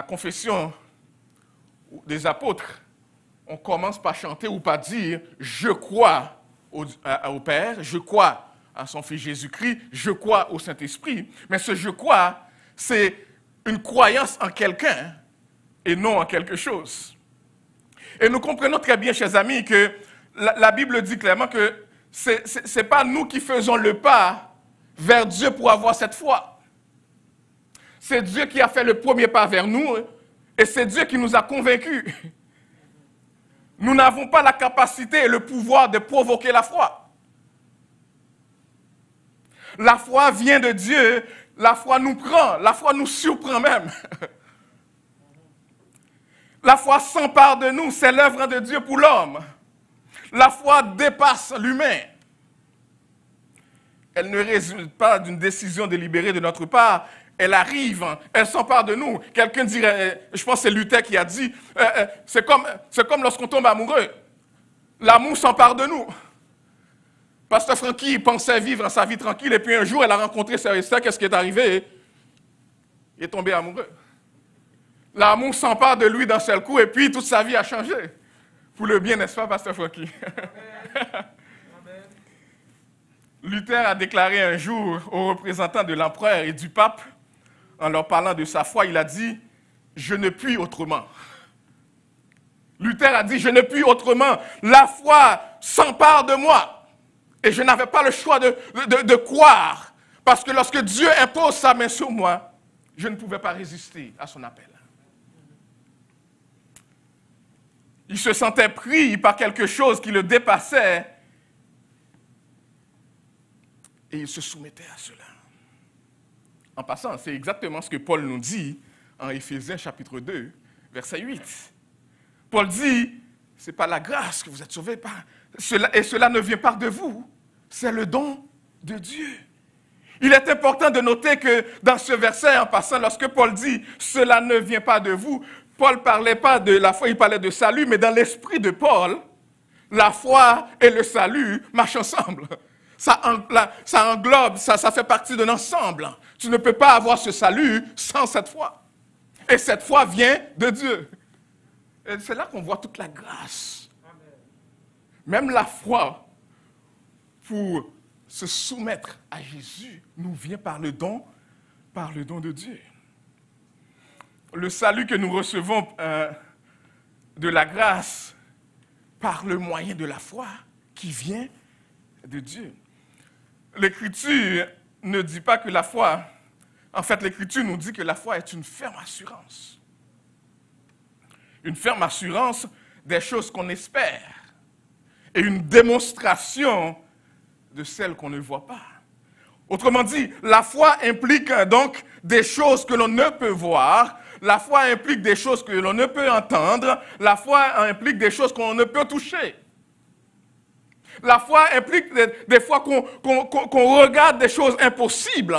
confession des apôtres. On commence par chanter ou par dire « Je crois au Père, je crois à son Fils Jésus-Christ, je crois au Saint-Esprit ». Mais ce « je crois », c'est une croyance en quelqu'un et non en quelque chose. Et nous comprenons très bien, chers amis, que la Bible dit clairement que ce n'est pas nous qui faisons le pas vers Dieu pour avoir cette foi. C'est Dieu qui a fait le premier pas vers nous et c'est Dieu qui nous a convaincus. Nous n'avons pas la capacité et le pouvoir de provoquer la foi. La foi vient de Dieu, la foi nous prend, la foi nous surprend même. La foi s'empare de nous, c'est l'œuvre de Dieu pour l'homme. La foi dépasse l'humain. Elle ne résulte pas d'une décision délibérée de notre part, elle arrive, elle s'empare de nous. Quelqu'un dirait, je pense que c'est Luther qui a dit, c'est comme lorsqu'on tombe amoureux. L'amour s'empare de nous. Pasteur Francky pensait vivre sa vie tranquille et puis un jour, elle a rencontré Sœur Esther, qu'est-ce qui est arrivé? Il est tombé amoureux. L'amour s'empare de lui d'un seul coup et puis toute sa vie a changé. Pour le bien, n'est-ce pas, Pasteur Francky? Luther a déclaré un jour aux représentants de l'empereur et du pape, en leur parlant de sa foi, il a dit « Je ne puis autrement ». Luther a dit « Je ne puis autrement ». La foi s'empare de moi. Et je n'avais pas le choix de croire. Parce que lorsque Dieu impose sa main sur moi, je ne pouvais pas résister à son appel. Il se sentait pris par quelque chose qui le dépassait. Et il se soumettait à cela. En passant, c'est exactement ce que Paul nous dit en Éphésiens chapitre 2, verset 8. Paul dit, ce n'est pas la grâce que vous êtes sauvés par, et cela ne vient pas de vous, c'est le don de Dieu. Il est important de noter que dans ce verset, en passant, lorsque Paul dit « cela ne vient pas de vous », Paul ne parlait pas de la foi, il parlait de salut, mais dans l'esprit de Paul, la foi et le salut marchent ensemble. Ça englobe, ça fait partie d'un ensemble. Tu ne peux pas avoir ce salut sans cette foi. Et cette foi vient de Dieu. Et c'est là qu'on voit toute la grâce. Même la foi pour se soumettre à Jésus nous vient par le don de Dieu. Le salut que nous recevons de la grâce par le moyen de la foi qui vient de Dieu. L'Écriture ne dit pas que la foi, en fait l'Écriture nous dit que la foi est une ferme assurance. Une ferme assurance des choses qu'on espère et une démonstration de celles qu'on ne voit pas. Autrement dit, la foi implique donc des choses que l'on ne peut voir, la foi implique des choses que l'on ne peut entendre, la foi implique des choses qu'on ne peut toucher. La foi implique des fois qu'on regarde des choses impossibles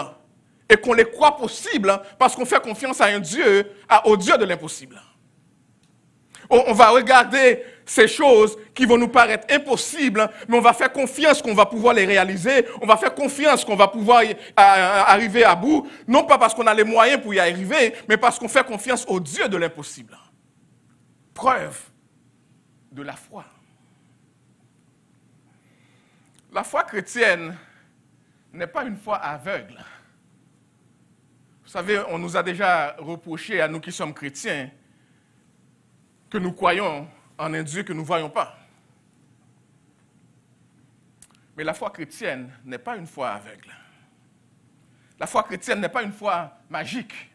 et qu'on les croit possibles parce qu'on fait confiance à un Dieu, au Dieu de l'impossible. On va regarder ces choses qui vont nous paraître impossibles, mais on va faire confiance qu'on va pouvoir les réaliser, on va faire confiance qu'on va pouvoir arriver à bout, non pas parce qu'on a les moyens pour y arriver, mais parce qu'on fait confiance au Dieu de l'impossible. Preuve de la foi. La foi chrétienne n'est pas une foi aveugle. Vous savez, on nous a déjà reproché, à nous qui sommes chrétiens, que nous croyons en un Dieu que nous ne voyons pas. Mais la foi chrétienne n'est pas une foi aveugle. La foi chrétienne n'est pas une foi magique.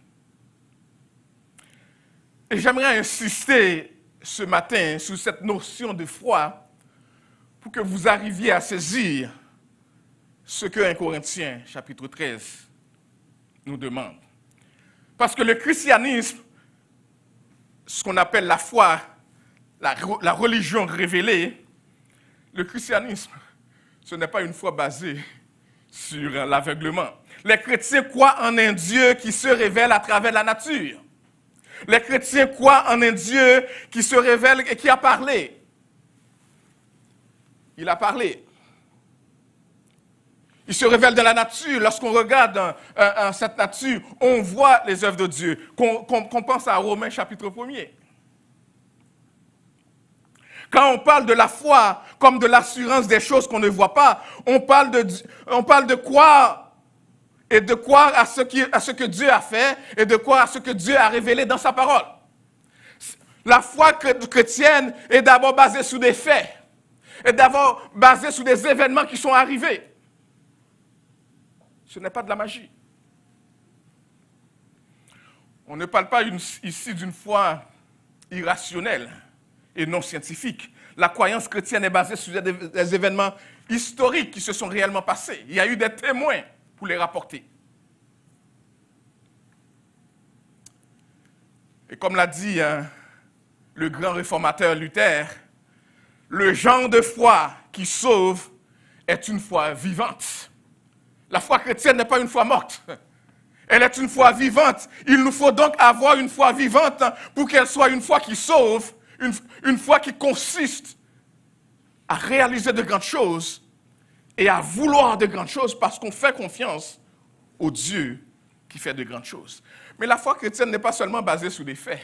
Et j'aimerais insister ce matin sur cette notion de foi pour que vous arriviez à saisir ce que 1 Corinthiens, chapitre 13, nous demande. Parce que le christianisme, ce qu'on appelle la foi, la religion révélée, le christianisme, ce n'est pas une foi basée sur l'aveuglement. Les chrétiens croient en un Dieu qui se révèle à travers la nature. Les chrétiens croient en un Dieu qui se révèle et qui a parlé. Il a parlé. Il se révèle dans la nature. Lorsqu'on regarde cette nature, on voit les œuvres de Dieu. Qu'on pense à Romains chapitre 1er. Quand on parle de la foi comme de l'assurance des choses qu'on ne voit pas, on parle de croire et de croire à ce que Dieu a fait et de croire à ce que Dieu a révélé dans sa parole. La foi chrétienne est d'abord basée sur des faits, est d'abord basée sur des événements qui sont arrivés. Ce n'est pas de la magie. On ne parle pas ici d'une foi irrationnelle et non scientifique. La croyance chrétienne est basée sur des événements historiques qui se sont réellement passés. Il y a eu des témoins pour les rapporter. Et comme l'a dit le grand réformateur Luther, le genre de foi qui sauve est une foi vivante. La foi chrétienne n'est pas une foi morte. Elle est une foi vivante. Il nous faut donc avoir une foi vivante pour qu'elle soit une foi qui sauve, une foi qui consiste à réaliser de grandes choses et à vouloir de grandes choses parce qu'on fait confiance au Dieu qui fait de grandes choses. Mais la foi chrétienne n'est pas seulement basée sur des faits,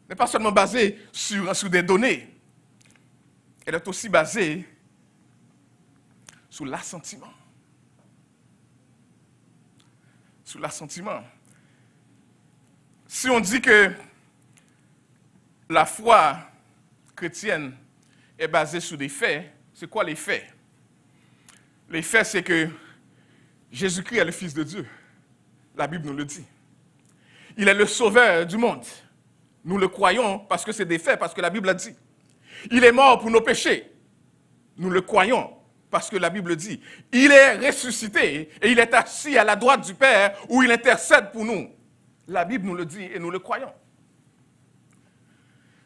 n'est pas seulement basée sur des données. Elle est aussi basée sur l'assentiment. Sur l'assentiment. Si on dit que la foi chrétienne est basée sur des faits, c'est quoi les faits? Les faits, c'est que Jésus-Christ est le Fils de Dieu. La Bible nous le dit. Il est le sauveur du monde. Nous le croyons parce que c'est des faits, parce que la Bible a dit. Il est mort pour nos péchés. Nous le croyons parce que la Bible dit. Il est ressuscité et il est assis à la droite du Père où il intercède pour nous. La Bible nous le dit et nous le croyons.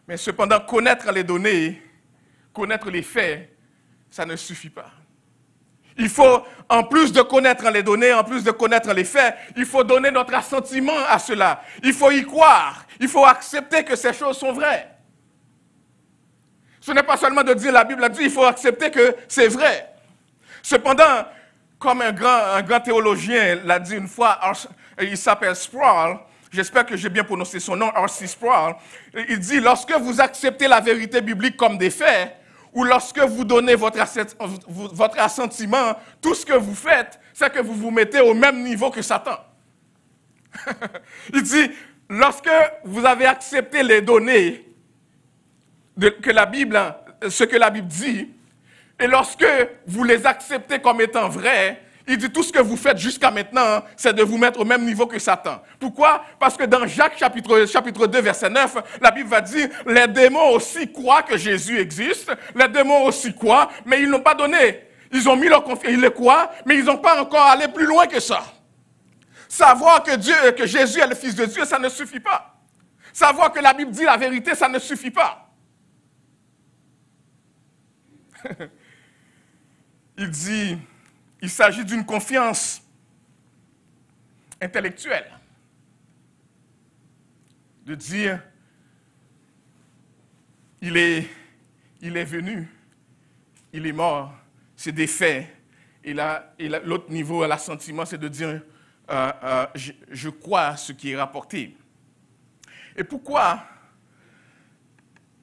Mais cependant, connaître les données, connaître les faits, ça ne suffit pas. Il faut, en plus de connaître les données, en plus de connaître les faits, il faut donner notre assentiment à cela. Il faut y croire. Il faut accepter que ces choses sont vraies. Ce n'est pas seulement de dire la Bible a dit, il faut accepter que c'est vrai. Cependant, comme un grand théologien l'a dit une fois, il s'appelle Sproul, j'espère que j'ai bien prononcé son nom, R.C. Sproul, il dit, lorsque vous acceptez la vérité biblique comme des faits, ou lorsque vous donnez votre assentiment, tout ce que vous faites, c'est que vous vous mettez au même niveau que Satan. Il dit, lorsque vous avez accepté les données, ce que la Bible dit, et lorsque vous les acceptez comme étant vrais, il dit tout ce que vous faites jusqu'à maintenant, c'est de vous mettre au même niveau que Satan. Pourquoi? Parce que dans Jacques chapitre 2, verset 9, la Bible va dire, les démons aussi croient que Jésus existe, les démons aussi croient, mais ils n'ont pas donné. Ils ont mis leur confiance, ils le croient, mais ils n'ont pas encore allé plus loin que ça. Savoir que Jésus est le Fils de Dieu, ça ne suffit pas. Savoir que la Bible dit la vérité, ça ne suffit pas. Il dit, il s'agit d'une confiance intellectuelle. De dire, il est venu, il est mort, c'est des faits. Et l'autre niveau, l'assentiment, c'est de dire, je crois à ce qui est rapporté. Et pourquoi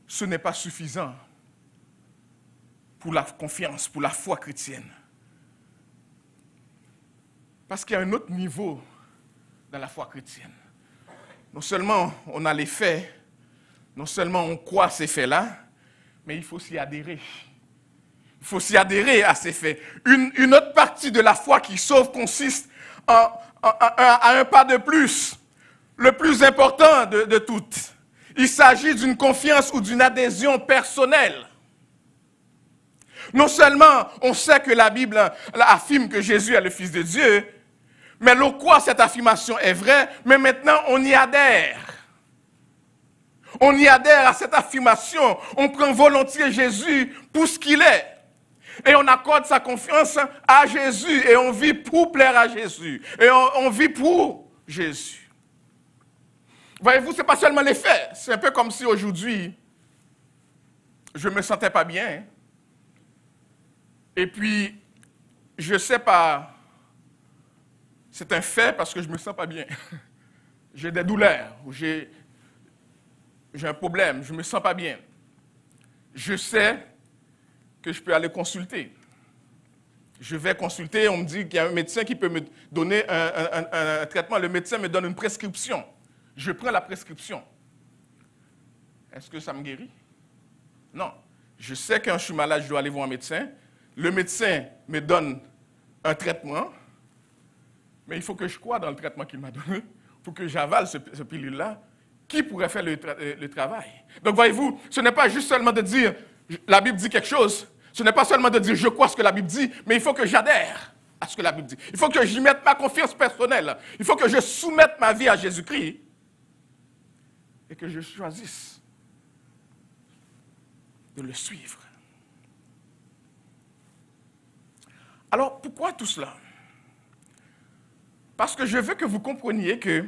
ce n'est pas suffisant pour la confiance, pour la foi chrétienne? Parce qu'il y a un autre niveau dans la foi chrétienne. Non seulement on a les faits, non seulement on croit à ces faits-là, mais il faut s'y adhérer. Il faut s'y adhérer à ces faits. Une autre partie de la foi qui sauve consiste à un pas de plus, le plus important de toutes. Il s'agit d'une confiance ou d'une adhésion personnelle. Non seulement on sait que la Bible affirme que Jésus est le Fils de Dieu, mais l'on croit cette affirmation est vraie, mais maintenant on y adhère. On y adhère à cette affirmation. On prend volontiers Jésus pour ce qu'il est. Et on accorde sa confiance à Jésus. Et on vit pour plaire à Jésus. Et on vit pour Jésus. Voyez-vous, ce n'est pas seulement les faits. C'est un peu comme si aujourd'hui, je ne me sentais pas bien. Et puis, je ne sais pas, c'est un fait parce que je ne me sens pas bien. J'ai des douleurs, ou j'ai un problème, je ne me sens pas bien. Je sais que je peux aller consulter. Je vais consulter, on me dit qu'il y a un médecin qui peut me donner un traitement. Le médecin me donne une prescription. Je prends la prescription. Est-ce que ça me guérit? Non. Je sais que quand je suis malade, je dois aller voir un médecin. Le médecin me donne un traitement, mais il faut que je croie dans le traitement qu'il m'a donné. Il faut que j'avale ce pilule-là. Qui pourrait faire le travail? Donc, voyez-vous, ce n'est pas juste seulement de dire, la Bible dit quelque chose. Ce n'est pas seulement de dire, je crois ce que la Bible dit, mais il faut que j'adhère à ce que la Bible dit. Il faut que j'y mette ma confiance personnelle. Il faut que je soumette ma vie à Jésus-Christ et que je choisisse de le suivre. Alors, pourquoi tout cela? Parce que je veux que vous compreniez que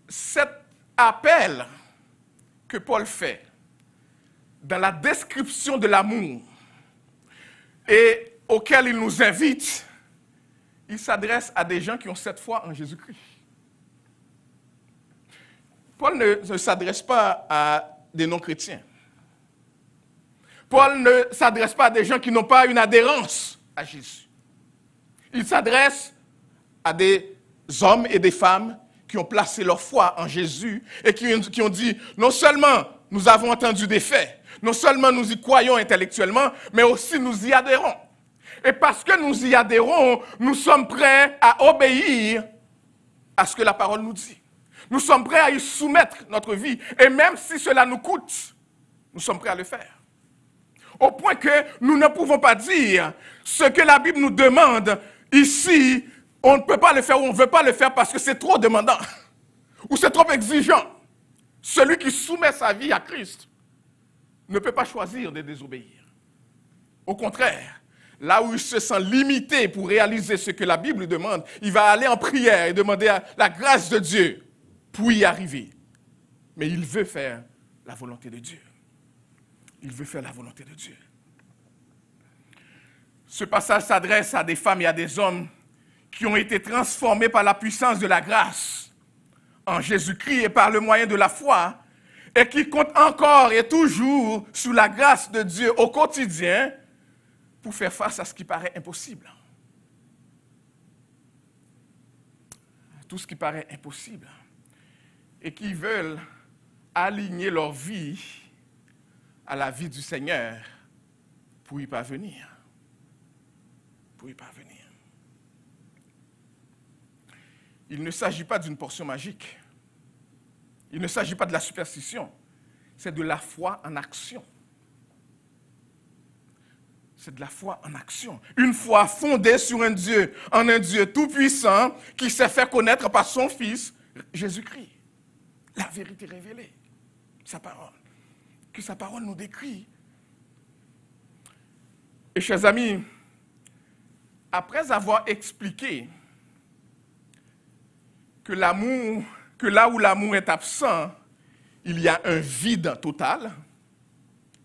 cet appel que Paul fait dans la description de l'amour et auquel il nous invite, il s'adresse à des gens qui ont cette foi en Jésus-Christ. Paul ne s'adresse pas à des non-chrétiens. Paul ne s'adresse pas à des gens qui n'ont pas une adhérence à Jésus. Il s'adresse à des hommes et des femmes qui ont placé leur foi en Jésus et qui ont dit, non seulement nous avons entendu des faits, non seulement nous y croyons intellectuellement, mais aussi nous y adhérons. Et parce que nous y adhérons, nous sommes prêts à obéir à ce que la parole nous dit. Nous sommes prêts à y soumettre notre vie. Et même si cela nous coûte, nous sommes prêts à le faire. Au point que nous ne pouvons pas dire ce que la Bible nous demande ici, on ne peut pas le faire ou on ne veut pas le faire parce que c'est trop demandant ou c'est trop exigeant. Celui qui soumet sa vie à Christ ne peut pas choisir de désobéir. Au contraire, là où il se sent limité pour réaliser ce que la Bible demande, il va aller en prière et demander la grâce de Dieu pour y arriver. Mais il veut faire la volonté de Dieu. Il veut faire la volonté de Dieu. Ce passage s'adresse à des femmes et à des hommes qui ont été transformés par la puissance de la grâce en Jésus-Christ et par le moyen de la foi, et qui comptent encore et toujours sous la grâce de Dieu au quotidien pour faire face à ce qui paraît impossible. Tout ce qui paraît impossible. Et qui veulent aligner leur vie à la vie du Seigneur pour y parvenir. Pour y parvenir. Il ne s'agit pas d'une portion magique. Il ne s'agit pas de la superstition. C'est de la foi en action. C'est de la foi en action. Une foi fondée sur un Dieu, en un Dieu tout-puissant qui s'est fait connaître par son Fils, Jésus-Christ. La vérité révélée, sa parole. Que sa parole nous décrit. Et chers amis, après avoir expliqué que l'amour, que là où l'amour est absent, il y a un vide total,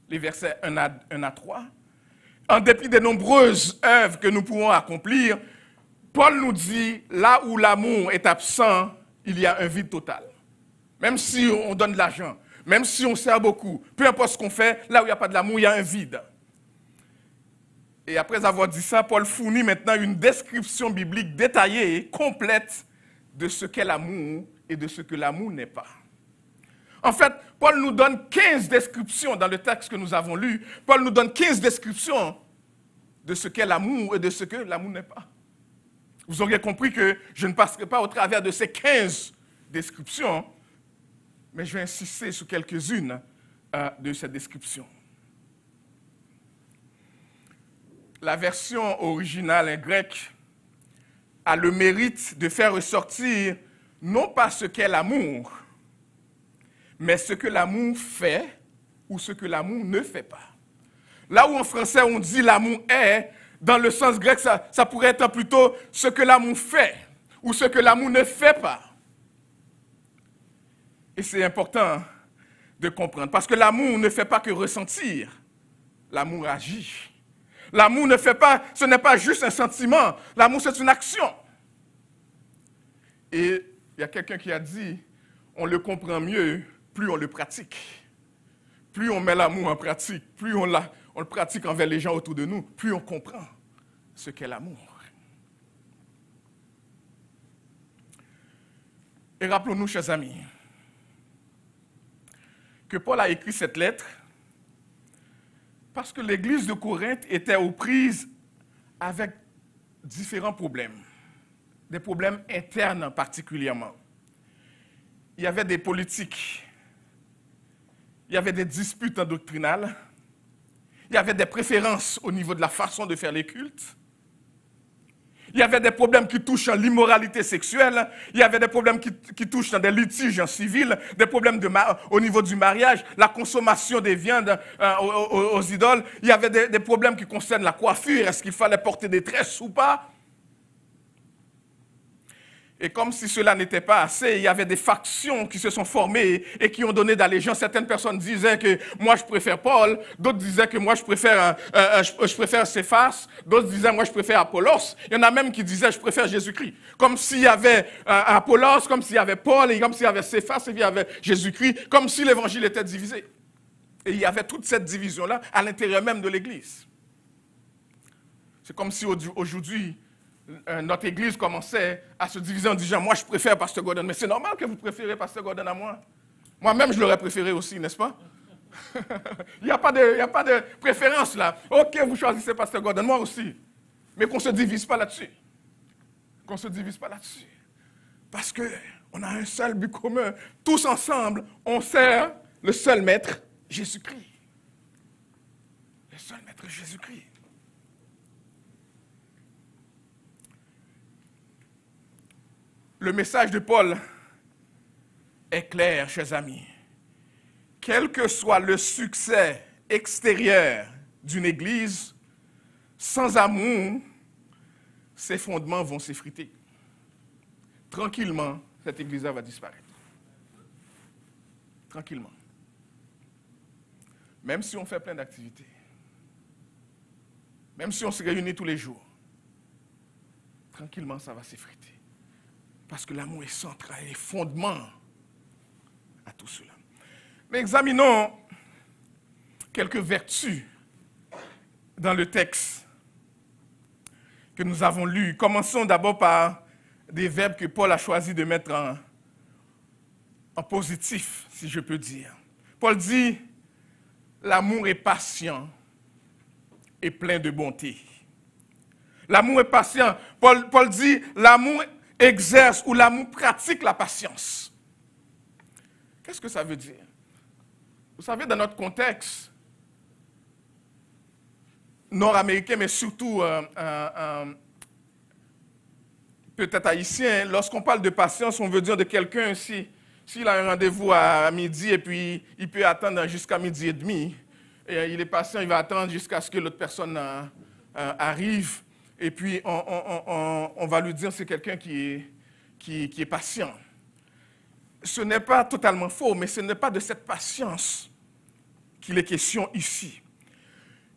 les versets 1 à 3, en dépit des nombreuses œuvres que nous pouvons accomplir, Paul nous dit, là où l'amour est absent, il y a un vide total. Même si on donne de l'argent, même si on sert beaucoup, peu importe ce qu'on fait, là où il n'y a pas de l'amour, il y a un vide. Et après avoir dit ça, Paul fournit maintenant une description biblique détaillée et complète de ce qu'est l'amour et de ce que l'amour n'est pas. En fait, Paul nous donne 15 descriptions dans le texte que nous avons lu. Paul nous donne 15 descriptions de ce qu'est l'amour et de ce que l'amour n'est pas. Vous auriez compris que je ne passerai pas au travers de ces 15 descriptions, mais je vais insister sur quelques-unes de ces descriptions. La version originale grecque a le mérite de faire ressortir non pas ce qu'est l'amour, mais ce que l'amour fait ou ce que l'amour ne fait pas. Là où en français on dit l'amour est, dans le sens grec, ça pourrait être plutôt ce que l'amour fait ou ce que l'amour ne fait pas. Et c'est important de comprendre, parce que l'amour ne fait pas que ressentir, l'amour agit. L'amour ne fait pas, ce n'est pas juste un sentiment, l'amour c'est une action. Et il y a quelqu'un qui a dit, on le comprend mieux, plus on le pratique. Plus on met l'amour en pratique, plus on le pratique envers les gens autour de nous, plus on comprend ce qu'est l'amour. Et rappelons-nous, chers amis, que Paul a écrit cette lettre parce que l'église de Corinthe était aux prises avec différents problèmes, des problèmes internes particulièrement. Il y avait des politiques, il y avait des disputes doctrinales, il y avait des préférences au niveau de la façon de faire les cultes, il y avait des problèmes qui touchent à l'immoralité sexuelle, il y avait des problèmes qui touchent à des litiges civils, des problèmes au niveau du mariage, la consommation des viandes aux idoles, il y avait des problèmes qui concernent la coiffure, est-ce qu'il fallait porter des tresses ou pas? Et comme si cela n'était pas assez, il y avait des factions qui se sont formées et qui ont donné d'allégeance. Certaines personnes disaient que moi je préfère Paul, d'autres disaient que moi je préfère Céphas, d'autres disaient moi je préfère Apollos. Il y en a même qui disaient je préfère Jésus-Christ. Comme s'il y avait Apollos, comme s'il y avait Paul, et comme s'il y avait Céphas, et il y avait Jésus-Christ, comme si l'évangile était divisé. Et il y avait toute cette division-là à l'intérieur même de l'Église. C'est comme si aujourd'hui, notre église commençait à se diviser en disant « Moi, je préfère Pasteur Gordon. » Mais c'est normal que vous préférez Pasteur Gordon à moi. Moi-même, je l'aurais préféré aussi, n'est-ce pas? Il n'y a pas de préférence là. Ok, vous choisissez Pasteur Gordon, moi aussi. Mais qu'on ne se divise pas là-dessus. Qu'on ne se divise pas là-dessus. Parce qu'on a un seul but commun. Tous ensemble, on sert le seul maître, Jésus-Christ. Le seul maître, Jésus-Christ. Le message de Paul est clair, chers amis. Quel que soit le succès extérieur d'une église, sans amour, ses fondements vont s'effriter. Tranquillement, cette église va disparaître. Tranquillement. Même si on fait plein d'activités. Même si on se réunit tous les jours. Tranquillement, ça va s'effriter. Parce que l'amour est central et fondement à tout cela. Mais examinons quelques vertus dans le texte que nous avons lu. Commençons d'abord par des verbes que Paul a choisi de mettre en positif, si je peux dire. Paul dit, l'amour est patient et plein de bonté. L'amour est patient. Paul dit, l'amour exerce ou l'amour pratique la patience. Qu'est-ce que ça veut dire? Vous savez, dans notre contexte nord-américain, mais surtout peut-être haïtien, lorsqu'on parle de patience, on veut dire de quelqu'un, s'il a un rendez-vous à midi et puis il peut attendre jusqu'à midi et demi, et il est patient, il va attendre jusqu'à ce que l'autre personne arrive. Et puis, on va lui dire c'est quelqu'un qui est patient. Ce n'est pas totalement faux, mais ce n'est pas de cette patience qu'il est question ici.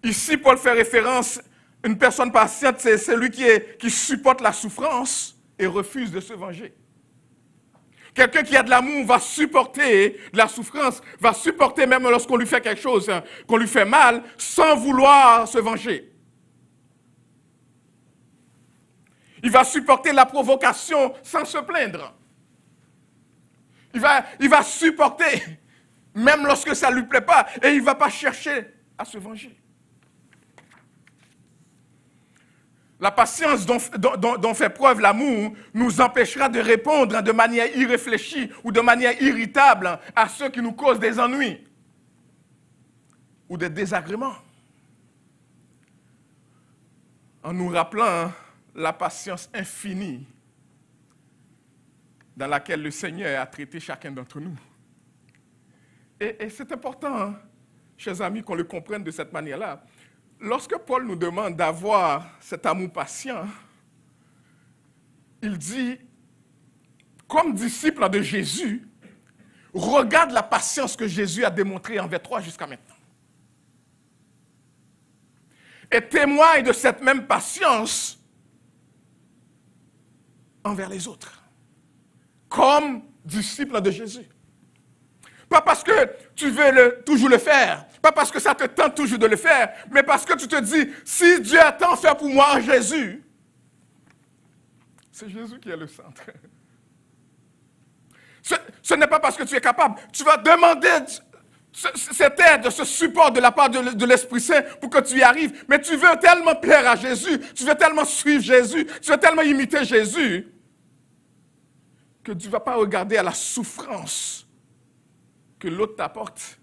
Ici, Paul fait référence, une personne patiente, c'est celui qui supporte la souffrance et refuse de se venger. Quelqu'un qui a de l'amour va supporter de la souffrance, va supporter même lorsqu'on lui fait quelque chose, qu'on lui fait mal, sans vouloir se venger. Il va supporter la provocation sans se plaindre. Il va supporter, même lorsque ça ne lui plaît pas, et il ne va pas chercher à se venger. La patience dont fait preuve l'amour nous empêchera de répondre de manière irréfléchie ou de manière irritable à ceux qui nous causent des ennuis ou des désagréments. En nous rappelant la patience infinie dans laquelle le Seigneur a traité chacun d'entre nous. Et c'est important, hein, chers amis, qu'on le comprenne de cette manière-là. Lorsque Paul nous demande d'avoir cet amour patient, il dit, comme disciple de Jésus, regarde la patience que Jésus a démontrée envers toi jusqu'à maintenant. Et témoigne de cette même patience envers les autres, comme disciple de Jésus. Pas parce que tu veux toujours le faire, pas parce que ça te tente toujours de le faire, mais parce que tu te dis, si Dieu a tant fait pour moi en Jésus, c'est Jésus qui est le centre. Ce n'est pas parce que tu es capable. Tu vas demander cette aide, ce support de la part de l'Esprit Saint pour que tu y arrives. Mais tu veux tellement plaire à Jésus, tu veux tellement suivre Jésus, tu veux tellement imiter Jésus, que tu ne vas pas regarder à la souffrance que l'autre t'apporte,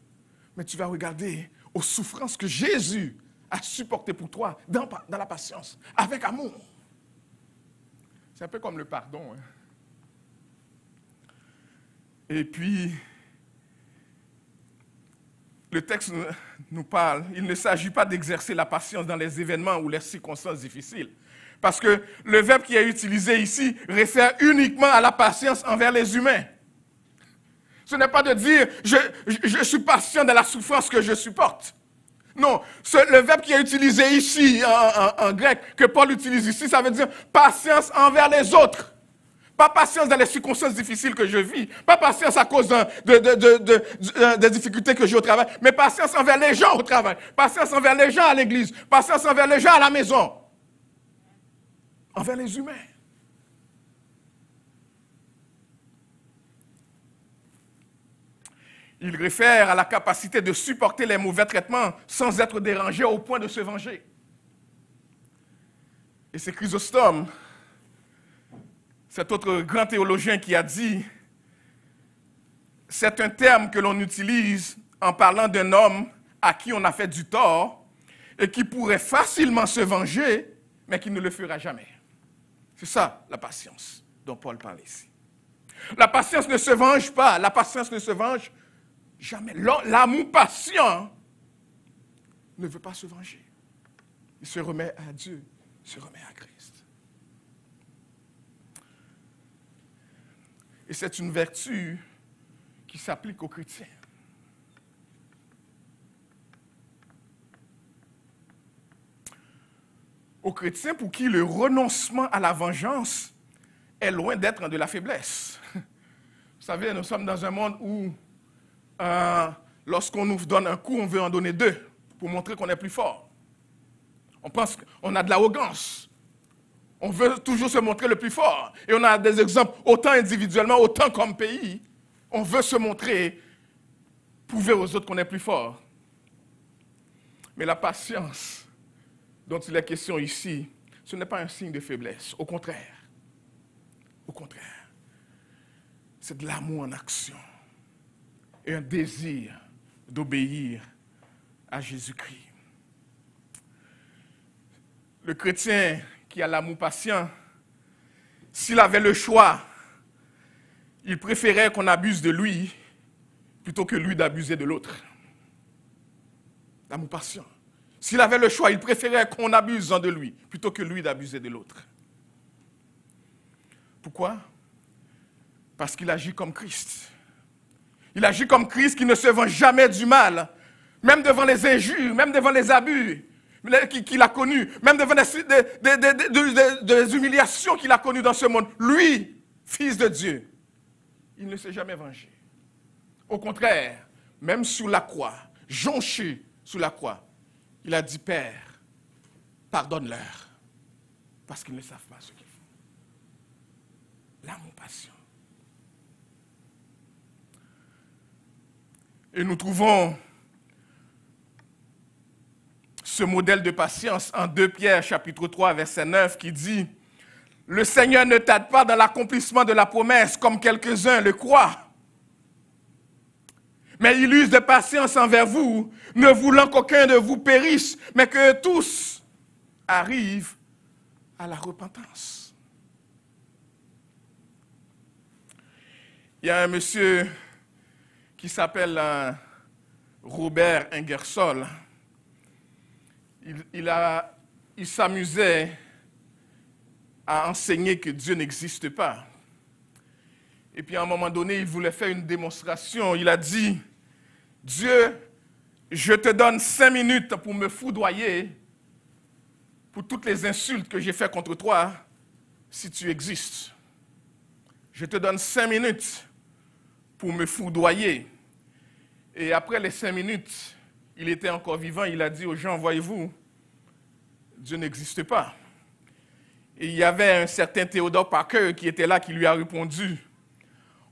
mais tu vas regarder aux souffrances que Jésus a supportées pour toi dans la patience, avec amour. C'est un peu comme le pardon. Hein. Et puis, le texte nous parle, il ne s'agit pas d'exercer la patience dans les événements ou les circonstances difficiles. Parce que le verbe qui est utilisé ici réfère uniquement à la patience envers les humains. Ce n'est pas de dire je suis patient dans la souffrance que je supporte. Non, le verbe qui est utilisé ici en grec, que Paul utilise ici, ça veut dire patience envers les autres. Pas patience dans les circonstances difficiles que je vis, pas patience à cause des difficultés que j'ai au travail, mais patience envers les gens au travail, patience envers les gens à l'église, patience envers les gens à la maison, envers les humains. Il réfère à la capacité de supporter les mauvais traitements sans être dérangé au point de se venger. Et c'est Chrysostome, cet autre grand théologien, qui a dit, c'est un terme que l'on utilise en parlant d'un homme à qui on a fait du tort et qui pourrait facilement se venger, mais qui ne le fera jamais. C'est ça, la patience dont Paul parle ici. La patience ne se venge pas, la patience ne se venge jamais. L'amour patient ne veut pas se venger. Il se remet à Dieu, il se remet à Christ. Et c'est une vertu qui s'applique aux chrétiens. Aux chrétiens pour qui le renoncement à la vengeance est loin d'être de la faiblesse. Vous savez, nous sommes dans un monde où lorsqu'on nous donne un coup, on veut en donner deux pour montrer qu'on est plus fort. On pense qu'on a de l'arrogance. On veut toujours se montrer le plus fort. Et on a des exemples, autant individuellement, autant comme pays. On veut se montrer, prouver aux autres qu'on est plus fort. Mais la patience dont il est question ici, ce n'est pas un signe de faiblesse. Au contraire. Au contraire. C'est de l'amour en action. Et un désir d'obéir à Jésus-Christ. Le chrétien qui a l'amour patient, s'il avait le choix, il préférait qu'on abuse de lui plutôt que lui d'abuser de l'autre. L'amour patient. S'il avait le choix, il préférait qu'on abuse de lui plutôt que lui d'abuser de l'autre. Pourquoi? Parce qu'il agit comme Christ. Il agit comme Christ qui ne se venge jamais du mal, même devant les injures, même devant les abus qu'il a connus, même devant des humiliations qu'il a connues dans ce monde. Lui, fils de Dieu, il ne s'est jamais vengé. Au contraire, même sous la croix, jonché sous la croix, il a dit, Père, pardonne-leur, parce qu'ils ne savent pas ce qu'ils font. L'amour patient. Et nous trouvons ce modèle de patience en 2 Pierre, chapitre 3, verset 9, qui dit « Le Seigneur ne tarde pas dans l'accomplissement de la promesse, comme quelques-uns le croient. Mais il use de patience envers vous, ne voulant qu'aucun de vous périsse, mais que tous arrivent à la repentance. » Il y a un monsieur qui s'appelle Robert Ingersoll. Il s'amusait à enseigner que Dieu n'existe pas. Et puis à un moment donné, il voulait faire une démonstration. Il a dit, Dieu, je te donne 5 minutes pour me foudroyer pour toutes les insultes que j'ai faites contre toi, si tu existes. Je te donne 5 minutes pour me foudroyer. Et après les 5 minutes, il était encore vivant, il a dit aux gens, voyez-vous, Dieu n'existe pas. Et il y avait un certain Theodore Parker qui était là, qui lui a répondu,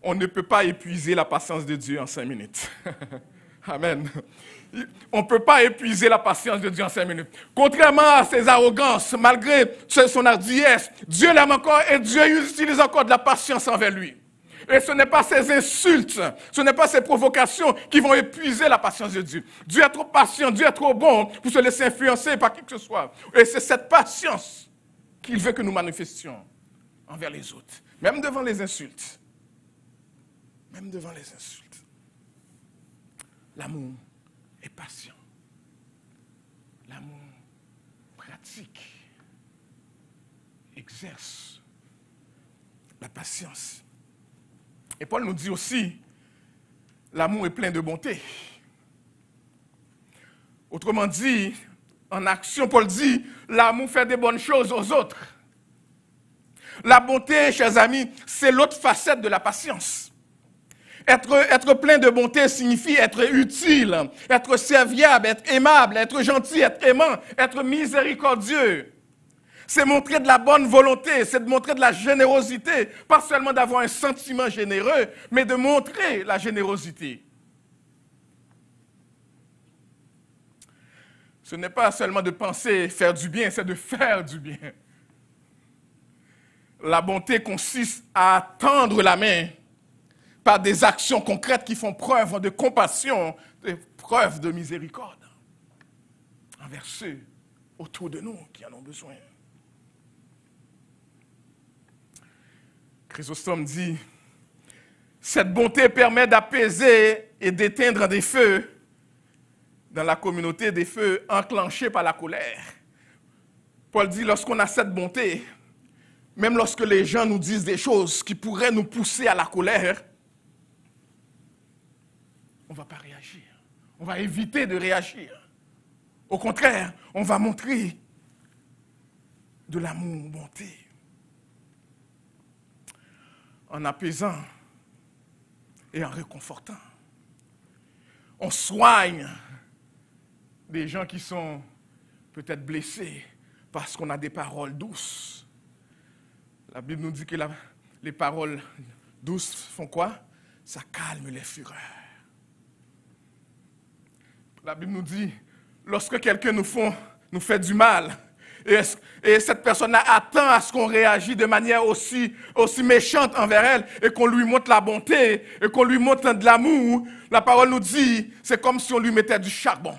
on ne peut pas épuiser la patience de Dieu en 5 minutes. Amen. On ne peut pas épuiser la patience de Dieu en 5 minutes. Contrairement à ses arrogances, malgré son hardiesse, Dieu l'aime encore et Dieu utilise encore de la patience envers lui. Et ce n'est pas ses insultes, ce n'est pas ses provocations qui vont épuiser la patience de Dieu. Dieu est trop patient, Dieu est trop bon pour se laisser influencer par qui que ce soit. Et c'est cette patience qu'il veut que nous manifestions envers les autres, même devant les insultes. Même devant les insultes. L'amour est patient. L'amour pratique, exerce la patience. Et Paul nous dit aussi, l'amour est plein de bonté. Autrement dit, en action, Paul dit, l'amour fait des bonnes choses aux autres. La bonté, chers amis, c'est l'autre facette de la patience. Être plein de bonté signifie être utile, être serviable, être aimable, être gentil, être aimant, être miséricordieux. C'est montrer de la bonne volonté, c'est de montrer de la générosité, pas seulement d'avoir un sentiment généreux, mais de montrer la générosité. Ce n'est pas seulement de penser faire du bien, c'est de faire du bien. La bonté consiste à tendre la main par des actions concrètes qui font preuve de compassion, preuve de miséricorde envers ceux autour de nous qui en ont besoin. Chrysostome dit, cette bonté permet d'apaiser et d'éteindre des feux dans la communauté, des feux enclenchés par la colère. Paul dit, lorsqu'on a cette bonté, même lorsque les gens nous disent des choses qui pourraient nous pousser à la colère, on ne va pas réagir. On va éviter de réagir. Au contraire, on va montrer de l'amour, bonté. En apaisant et en réconfortant. On soigne des gens qui sont peut-être blessés parce qu'on a des paroles douces. La Bible nous dit que les paroles douces font quoi? Ça calme les fureurs. La Bible nous dit, lorsque quelqu'un nous fait du mal, et cette personne attend à ce qu'on réagisse de manière aussi méchante envers elle, et qu'on lui montre la bonté, et qu'on lui montre de l'amour, la parole nous dit, c'est comme si on lui mettait du charbon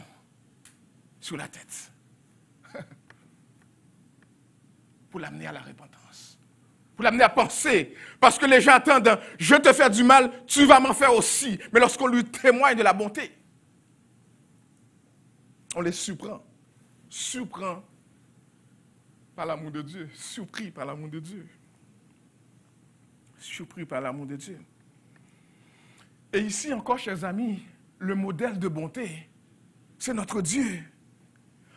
sur la tête. Pour l'amener à la repentance. Pour l'amener à penser. Parce que les gens attendent, je te fais du mal, tu vas m'en faire aussi. Mais lorsqu'on lui témoigne de la bonté, on les surprend par l'amour de Dieu, surpris par l'amour de Dieu. Surpris par l'amour de Dieu. Et ici encore, chers amis, le modèle de bonté, c'est notre Dieu.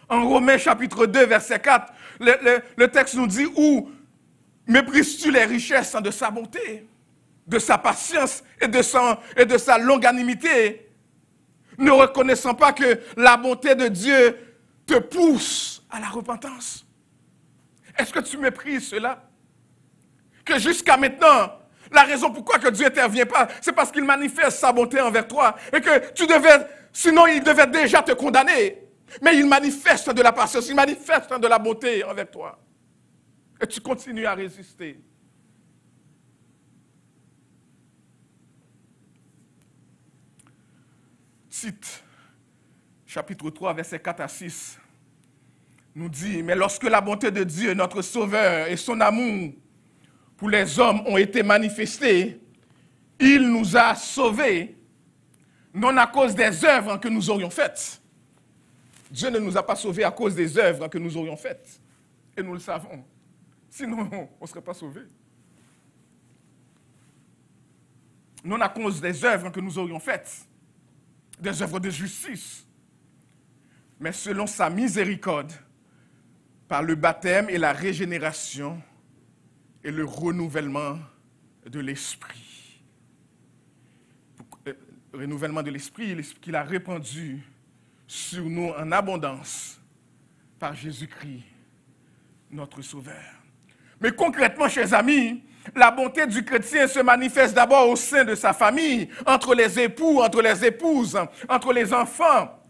En Romains chapitre 2, verset 4, le texte nous dit, où méprises-tu les richesses de sa bonté, de sa patience et de sa longanimité, ne reconnaissant pas que la bonté de Dieu te pousse à la repentance? Est-ce que tu méprises cela? Que jusqu'à maintenant, la raison pourquoi que Dieu n'intervient pas, c'est parce qu'il manifeste sa bonté envers toi. Et que sinon il devait déjà te condamner. Mais il manifeste de la patience, il manifeste de la bonté envers toi. Et tu continues à résister. Cite, chapitre 3, versets 4 à 6, nous dit, mais lorsque la bonté de Dieu, notre Sauveur, et son amour pour les hommes ont été manifestés, il nous a sauvés non à cause des œuvres que nous aurions faites. Dieu ne nous a pas sauvés à cause des œuvres que nous aurions faites. Et nous le savons. Sinon, on ne serait pas sauvés. Non à cause des œuvres que nous aurions faites, des œuvres de justice, mais selon sa miséricorde, par le baptême et la régénération et le renouvellement de l'esprit. Le renouvellement de l'esprit qu'il a répandu sur nous en abondance par Jésus-Christ, notre Sauveur. Mais concrètement, chers amis, la bonté du chrétien se manifeste d'abord au sein de sa famille, entre les époux, entre les épouses, entre les enfants,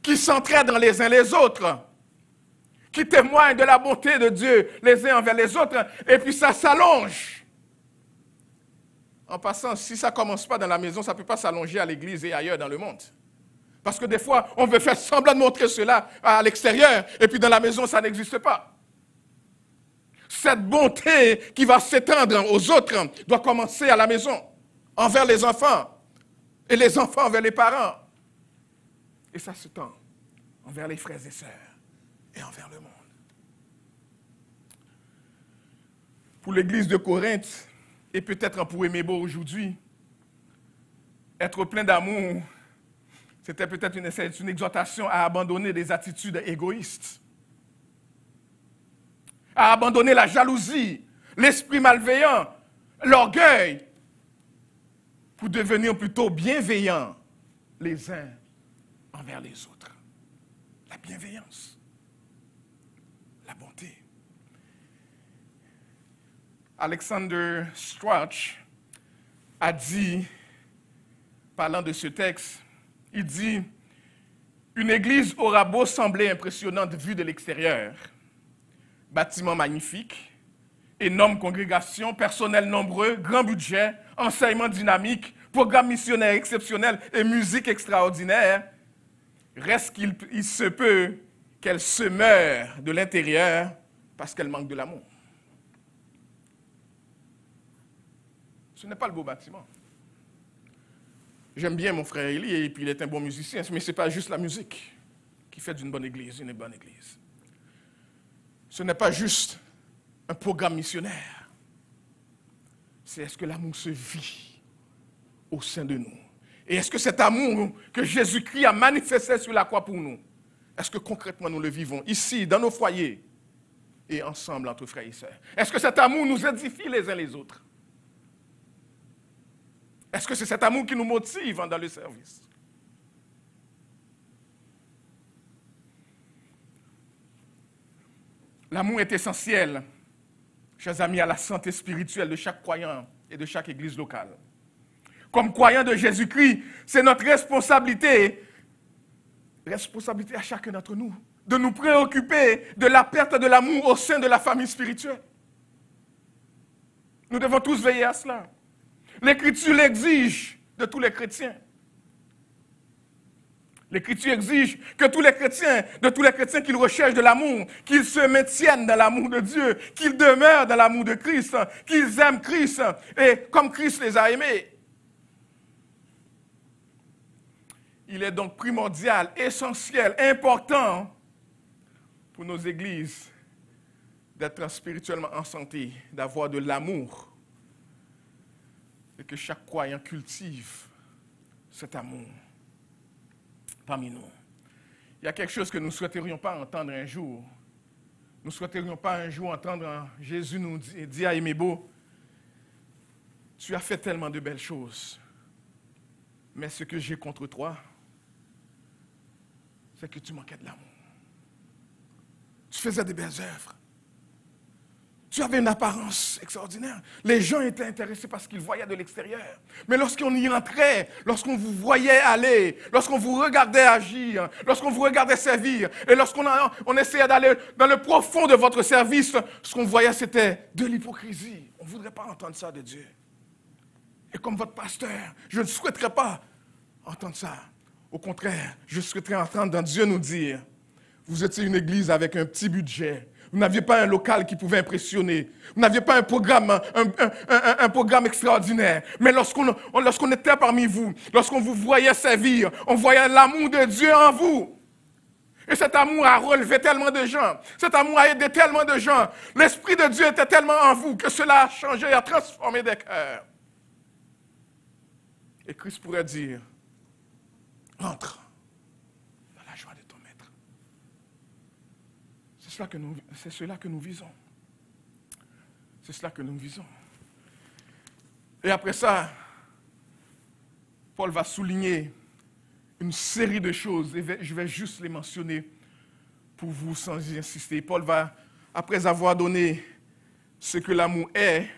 qui s'entraident les uns les autres, qui témoignent de la bonté de Dieu les uns envers les autres, et puis ça s'allonge. En passant, si ça ne commence pas dans la maison, ça ne peut pas s'allonger à l'église et ailleurs dans le monde. Parce que des fois, on veut faire semblant de montrer cela à l'extérieur, et puis dans la maison, ça n'existe pas. Cette bonté qui va s'étendre aux autres doit commencer à la maison, envers les enfants, et les enfants envers les parents. Et ça s'étend envers les frères et sœurs et envers le monde. Pour l'église de Corinthe, et peut-être pour Aimé-Beau aujourd'hui, être plein d'amour, c'était peut-être une exhortation à abandonner des attitudes égoïstes, à abandonner la jalousie, l'esprit malveillant, l'orgueil, pour devenir plutôt bienveillants les uns envers les autres. La bienveillance, la bonté. Alexander Strauch a dit, parlant de ce texte, il dit « Une église aura beau sembler impressionnante vue de l'extérieur, bâtiment magnifique, énorme congrégation, personnel nombreux, grand budget, enseignement dynamique, programme missionnaire exceptionnel et musique extraordinaire, reste qu'il se peut qu'elle se meure de l'intérieur parce qu'elle manque de l'amour. » Ce n'est pas le beau bâtiment. J'aime bien mon frère Élie et puis il est un bon musicien, mais ce n'est pas juste la musique qui fait d'une bonne église une bonne église. Ce n'est pas juste un programme missionnaire. C'est est-ce que l'amour se vit au sein de nous? Et est-ce que cet amour que Jésus-Christ a manifesté sur la croix pour nous, est-ce que concrètement nous le vivons ici, dans nos foyers et ensemble entre frères et sœurs? Est-ce que cet amour nous édifie les uns les autres? Est-ce que c'est cet amour qui nous motive dans le service? L'amour est essentiel, chers amis, à la santé spirituelle de chaque croyant et de chaque église locale. Comme croyants de Jésus-Christ, c'est notre responsabilité à chacun d'entre nous, de nous préoccuper de la perte de l'amour au sein de la famille spirituelle. Nous devons tous veiller à cela. L'Écriture l'exige de tous les chrétiens. L'Écriture exige que tous les chrétiens qu'ils recherchent de l'amour, qu'ils se maintiennent dans l'amour de Dieu, qu'ils demeurent dans l'amour de Christ, qu'ils aiment Christ, et comme Christ les a aimés. Il est donc primordial, essentiel, important pour nos églises d'être spirituellement en santé, d'avoir de l'amour, et que chaque croyant cultive cet amour parmi nous. Il y a quelque chose que nous ne souhaiterions pas entendre un jour. Nous ne souhaiterions pas un jour entendre Jésus nous dire à Aimé-Beau, tu as fait tellement de belles choses, mais ce que j'ai contre toi, c'est que tu manquais de l'amour. Tu faisais des belles œuvres. Tu avais une apparence extraordinaire. Les gens étaient intéressés parce qu'ils voyaient de l'extérieur. Mais lorsqu'on y entrait, lorsqu'on vous voyait aller, lorsqu'on vous regardait agir, lorsqu'on vous regardait servir, et lorsqu'on essayait d'aller dans le profond de votre service, ce qu'on voyait, c'était de l'hypocrisie. On ne voudrait pas entendre ça de Dieu. Et comme votre pasteur, je ne souhaiterais pas entendre ça. Au contraire, je souhaiterais entendre Dieu nous dire, vous étiez une église avec un petit budget, Vous n'aviez pas un local qui pouvait impressionner. Vous n'aviez pas un programme, un programme extraordinaire. Mais lorsqu'on était parmi vous, lorsqu'on vous voyait servir, on voyait l'amour de Dieu en vous. Et cet amour a relevé tellement de gens. Cet amour a aidé tellement de gens. L'Esprit de Dieu était tellement en vous que cela a changé et a transformé des cœurs. Et Christ pourrait dire, entre dans la joie de ton maître. C'est cela que nous visons. C'est cela que nous visons. Et après ça, Paul va souligner une série de choses, et je vais juste les mentionner pour vous sans y insister. Paul va, après avoir donné ce que l'amour est,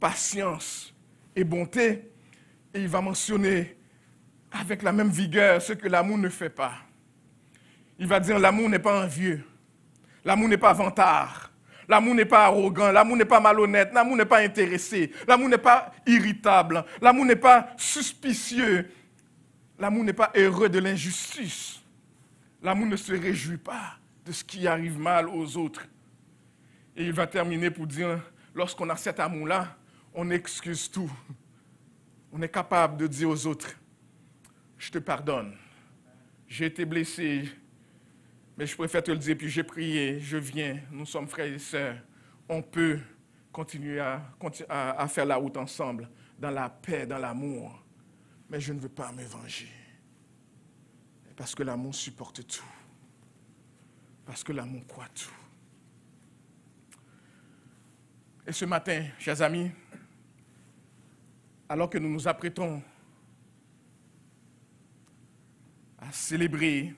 patience et bonté, et il va mentionner avec la même vigueur ce que l'amour ne fait pas. Il va dire l'amour n'est pas envieux, l'amour n'est pas vantard, l'amour n'est pas arrogant, l'amour n'est pas malhonnête, l'amour n'est pas intéressé, l'amour n'est pas irritable, l'amour n'est pas suspicieux, l'amour n'est pas heureux de l'injustice. L'amour ne se réjouit pas de ce qui arrive mal aux autres. Et il va terminer pour dire, lorsqu'on a cet amour-là, on excuse tout. On est capable de dire aux autres, je te pardonne, j'ai été blessé, mais je préfère te le dire, puis j'ai prié, je viens, nous sommes frères et sœurs. On peut continuer à faire la route ensemble, dans la paix, dans l'amour. Mais je ne veux pas me venger. Parce que l'amour supporte tout. Parce que l'amour croit tout. Et ce matin, chers amis, alors que nous nous apprêtons à célébrer,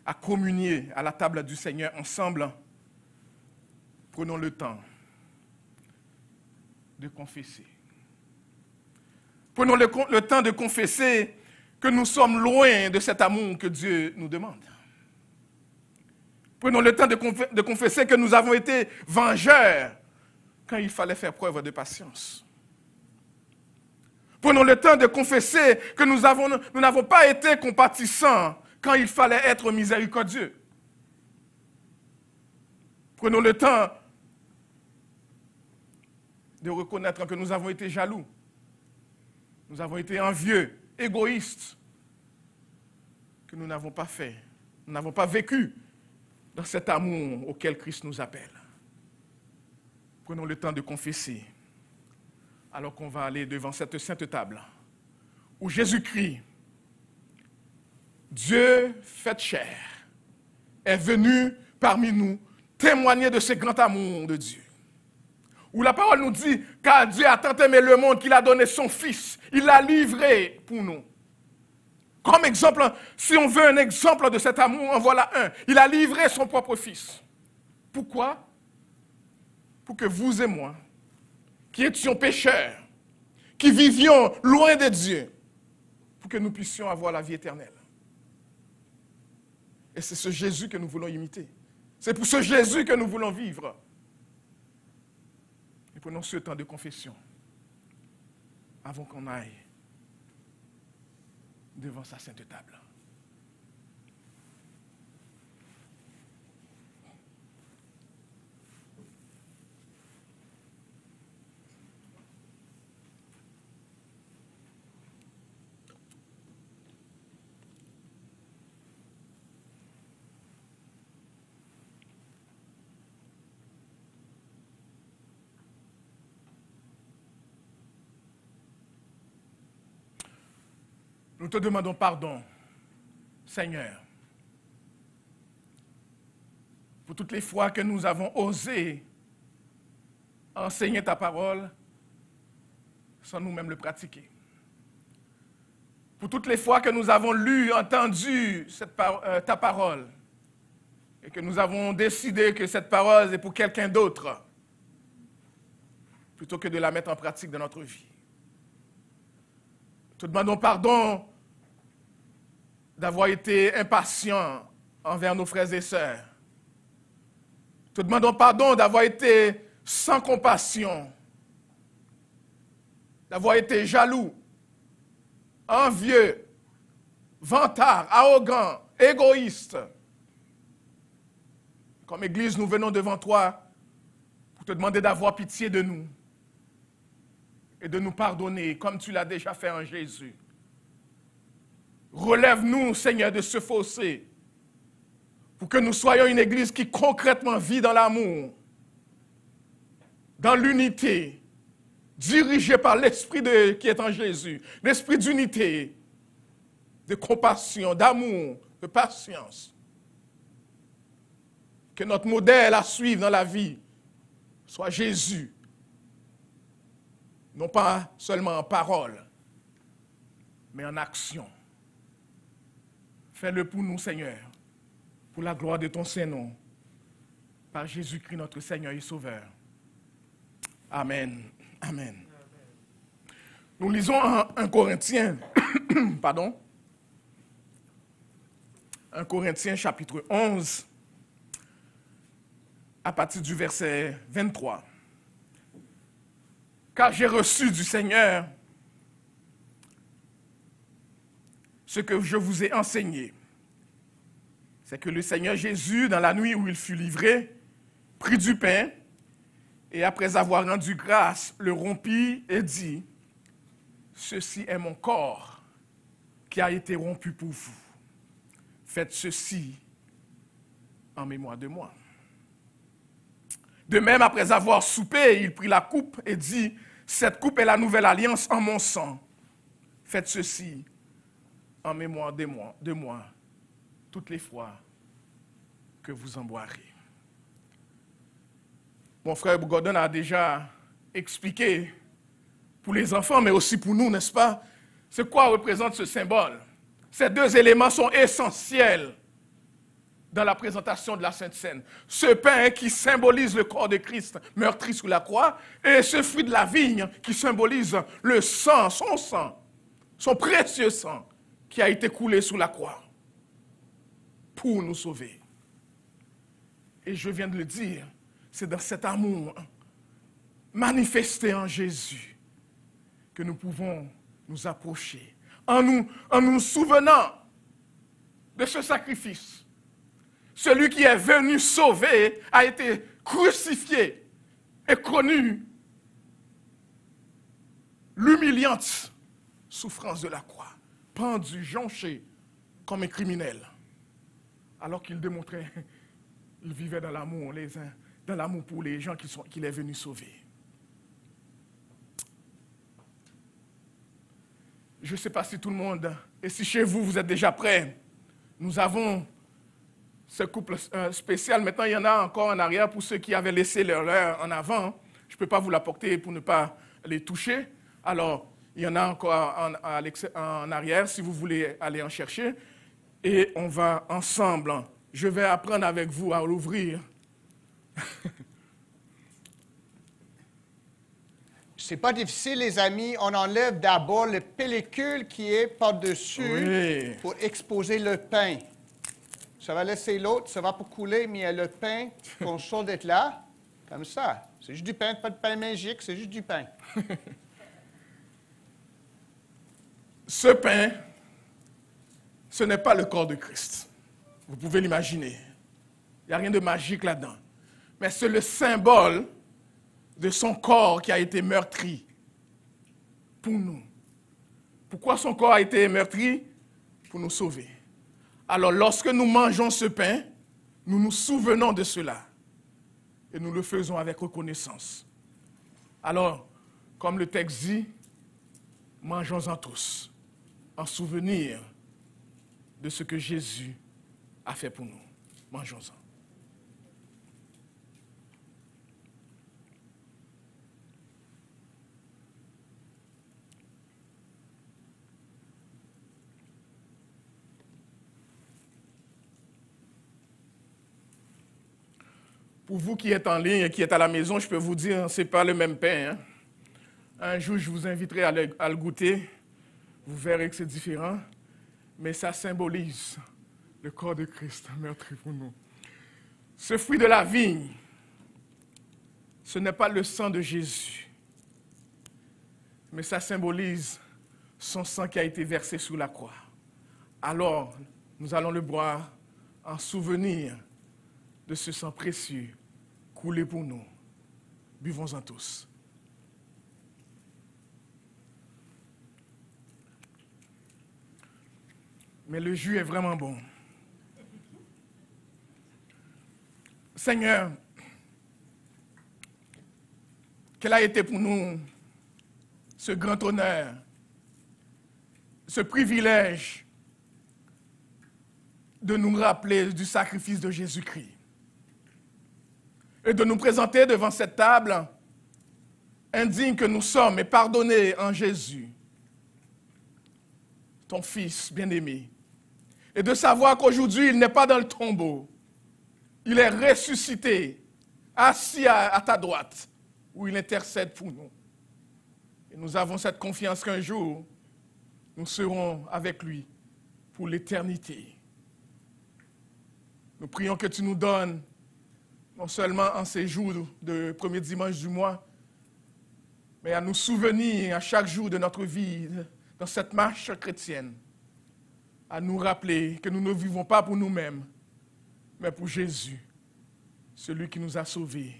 à communier à la table du Seigneur ensemble, prenons le temps de confesser. Prenons le temps de confesser que nous sommes loin de cet amour que Dieu nous demande. Prenons le temps de confesser que nous avons été vengeurs quand il fallait faire preuve de patience. Prenons le temps de confesser que nous n'avons pas été compatissants quand il fallait être miséricordieux. Prenons le temps de reconnaître que nous avons été jaloux. Nous avons été envieux, égoïstes, que nous n'avons pas fait, nous n'avons pas vécu dans cet amour auquel Christ nous appelle. Prenons le temps de confesser, alors qu'on va aller devant cette sainte table, où Jésus-Christ, Dieu fait chair, est venu parmi nous témoigner de ce grand amour de Dieu. Où la parole nous dit, car Dieu a tant aimé le monde qu'il a donné son Fils. Il l'a livré pour nous. Comme exemple, si on veut un exemple de cet amour, en voilà un. Il a livré son propre Fils. Pourquoi? Pour que vous et moi, qui étions pécheurs, qui vivions loin de Dieu, pour que nous puissions avoir la vie éternelle. Et c'est ce Jésus que nous voulons imiter. C'est pour ce Jésus que nous voulons vivre. Et prenons ce temps de confession avant qu'on aille devant sa sainte table. Nous te demandons pardon, Seigneur, pour toutes les fois que nous avons osé enseigner ta parole sans nous-mêmes le pratiquer. Pour toutes les fois que nous avons lu, entendu ta parole et que nous avons décidé que cette parole est pour quelqu'un d'autre plutôt que de la mettre en pratique dans notre vie. Nous te demandons pardon d'avoir été impatients envers nos frères et sœurs. Nous te demandons pardon d'avoir été sans compassion, d'avoir été jaloux, envieux, vantard, arrogant, égoïste. Comme Église, nous venons devant toi pour te demander d'avoir pitié de nous et de nous pardonner comme tu l'as déjà fait en Jésus. Relève-nous, Seigneur, de ce fossé pour que nous soyons une Église qui concrètement vit dans l'amour, dans l'unité, dirigée par l'Esprit qui est en Jésus, l'Esprit d'unité, de compassion, d'amour, de patience. Que notre modèle à suivre dans la vie soit Jésus, non pas seulement en parole, mais en action. Fais-le pour nous, Seigneur, pour la gloire de ton Saint-Nom, par Jésus-Christ, notre Seigneur et Sauveur. Amen. Amen. Nous lisons 1 Corinthiens, pardon, 1 Corinthiens chapitre 11, à partir du verset 23. Car j'ai reçu du Seigneur ce que je vous ai enseigné. C'est que le Seigneur Jésus, dans la nuit où il fut livré, prit du pain et après avoir rendu grâce, le rompit et dit, « Ceci est mon corps qui a été rompu pour vous. Faites ceci en mémoire de moi. » De même, après avoir soupé, il prit la coupe et dit, « Cette coupe est la nouvelle alliance en mon sang. Faites ceci en mémoire de moi toutes les fois que vous en boirez. » Mon frère Gordon a déjà expliqué pour les enfants, mais aussi pour nous, n'est-ce pas? C'est quoi représente ce symbole? Ces deux éléments sont essentiels dans la présentation de la Sainte Seine. Ce pain qui symbolise le corps de Christ meurtri sous la croix et ce fruit de la vigne qui symbolise le sang, son précieux sang qui a été coulé sous la croix pour nous sauver. Et je viens de le dire, c'est dans cet amour manifesté en Jésus que nous pouvons nous approcher. En nous souvenant de ce sacrifice. Celui qui est venu sauver a été crucifié et connu l'humiliante souffrance de la croix, pendu, jonché comme un criminel, alors qu'il démontrait, il vivait dans l'amour, dans l'amour pour les gens qu'il est venu sauver. Je ne sais pas si tout le monde, et si chez vous, vous êtes déjà prêts, nous avons ce couple spécial. Maintenant, il y en a encore en arrière pour ceux qui avaient laissé leur en avant. Je ne peux pas vous l'apporter pour ne pas les toucher. Alors, il y en a encore en arrière si vous voulez aller en chercher. Et on va ensemble, je vais apprendre avec vous à l'ouvrir. C'est pas difficile, les amis. On enlève d'abord le pellicule qui est par-dessus pour exposer le pain. Ça va laisser l'autre, ça va pas couler, mais il y a le pain qu'on sort d'être là, comme ça. C'est juste du pain, pas de pain magique, c'est juste du pain. Ce pain, ce n'est pas le corps de Christ. Vous pouvez l'imaginer. Il n'y a rien de magique là-dedans. Mais c'est le symbole de son corps qui a été meurtri pour nous. Pourquoi son corps a été meurtri? Pour nous sauver. Alors, lorsque nous mangeons ce pain, nous nous souvenons de cela. Et nous le faisons avec reconnaissance. Alors, comme le texte dit, mangeons-en tous, en souvenir de ce que Jésus a fait pour nous. Mangeons-en. Pour vous qui êtes en ligne et qui êtes à la maison, je peux vous dire, ce n'est pas le même pain. Hein? Un jour, je vous inviterai à le goûter. Vous verrez que c'est différent. Mais ça symbolise le corps de Christ meurtri pour nous. Ce fruit de la vigne, ce n'est pas le sang de Jésus. Mais ça symbolise son sang qui a été versé sous la croix. Alors, nous allons le boire en souvenir de ce sang précieux coulé pour nous. Buvons-en tous. Mais le jus est vraiment bon. Seigneur, quel a été pour nous ce grand honneur, ce privilège de nous rappeler du sacrifice de Jésus-Christ et de nous présenter devant cette table indignes que nous sommes et pardonnés en Jésus, ton Fils bien-aimé, et de savoir qu'aujourd'hui, il n'est pas dans le tombeau, il est ressuscité, assis à ta droite, où il intercède pour nous. Et nous avons cette confiance qu'un jour, nous serons avec lui pour l'éternité. Nous prions que tu nous donnes, non seulement en ces jours de premier dimanche du mois, mais à nous souvenir à chaque jour de notre vie, dans cette marche chrétienne, à nous rappeler que nous ne vivons pas pour nous-mêmes, mais pour Jésus, celui qui nous a sauvés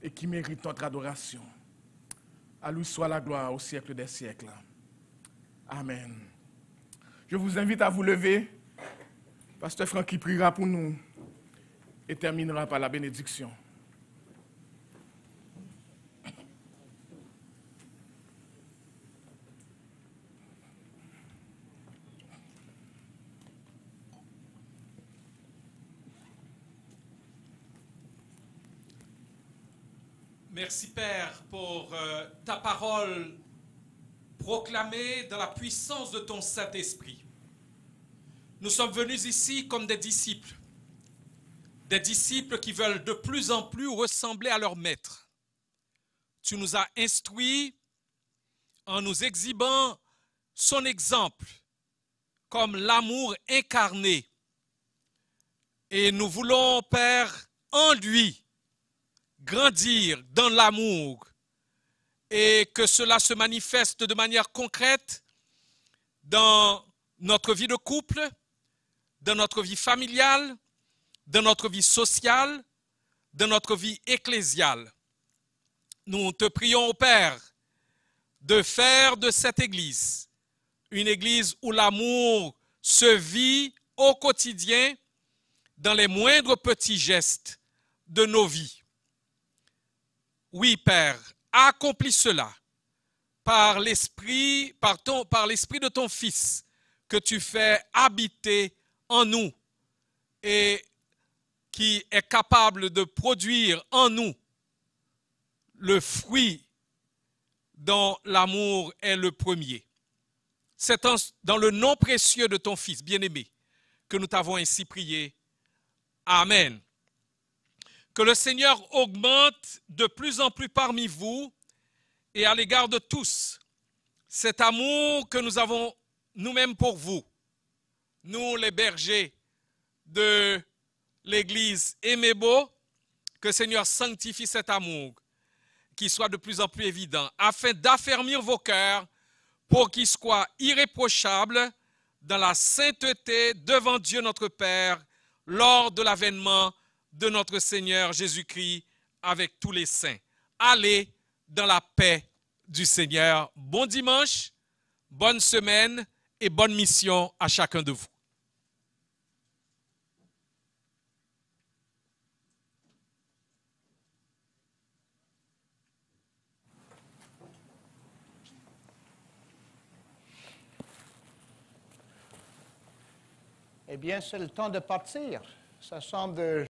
et qui mérite notre adoration. À lui soit la gloire au siècle des siècles. Amen. Je vous invite à vous lever. Pasteur Francky priera pour nous et terminera par la bénédiction. Merci Père pour ta parole proclamée dans la puissance de ton Saint-Esprit. Nous sommes venus ici comme des disciples qui veulent de plus en plus ressembler à leur maître. Tu nous as instruits en nous exhibant son exemple comme l'amour incarné. Et nous voulons, Père, en lui, grandir dans l'amour et que cela se manifeste de manière concrète dans notre vie de couple, dans notre vie familiale, dans notre vie sociale, dans notre vie ecclésiale. Nous te prions, Père, de faire de cette Église une Église où l'amour se vit au quotidien dans les moindres petits gestes de nos vies. Oui, Père, accomplis cela par l'esprit de ton Fils que tu fais habiter en nous et qui est capable de produire en nous le fruit dont l'amour est le premier. C'est dans le nom précieux de ton Fils bien-aimé que nous t'avons ainsi prié. Amen. Que le Seigneur augmente de plus en plus parmi vous et à l'égard de tous cet amour que nous avons nous-mêmes pour vous, nous les bergers de l'Église Emebo, que le Seigneur sanctifie cet amour, qu'il soit de plus en plus évident, afin d'affermir vos cœurs pour qu'ils soient irréprochables dans la sainteté devant Dieu notre Père lors de l'avènement de notre Seigneur Jésus-Christ avec tous les saints. Allez dans la paix du Seigneur. Bon dimanche, bonne semaine et bonne mission à chacun de vous. Eh bien, c'est le temps de partir. Ça semble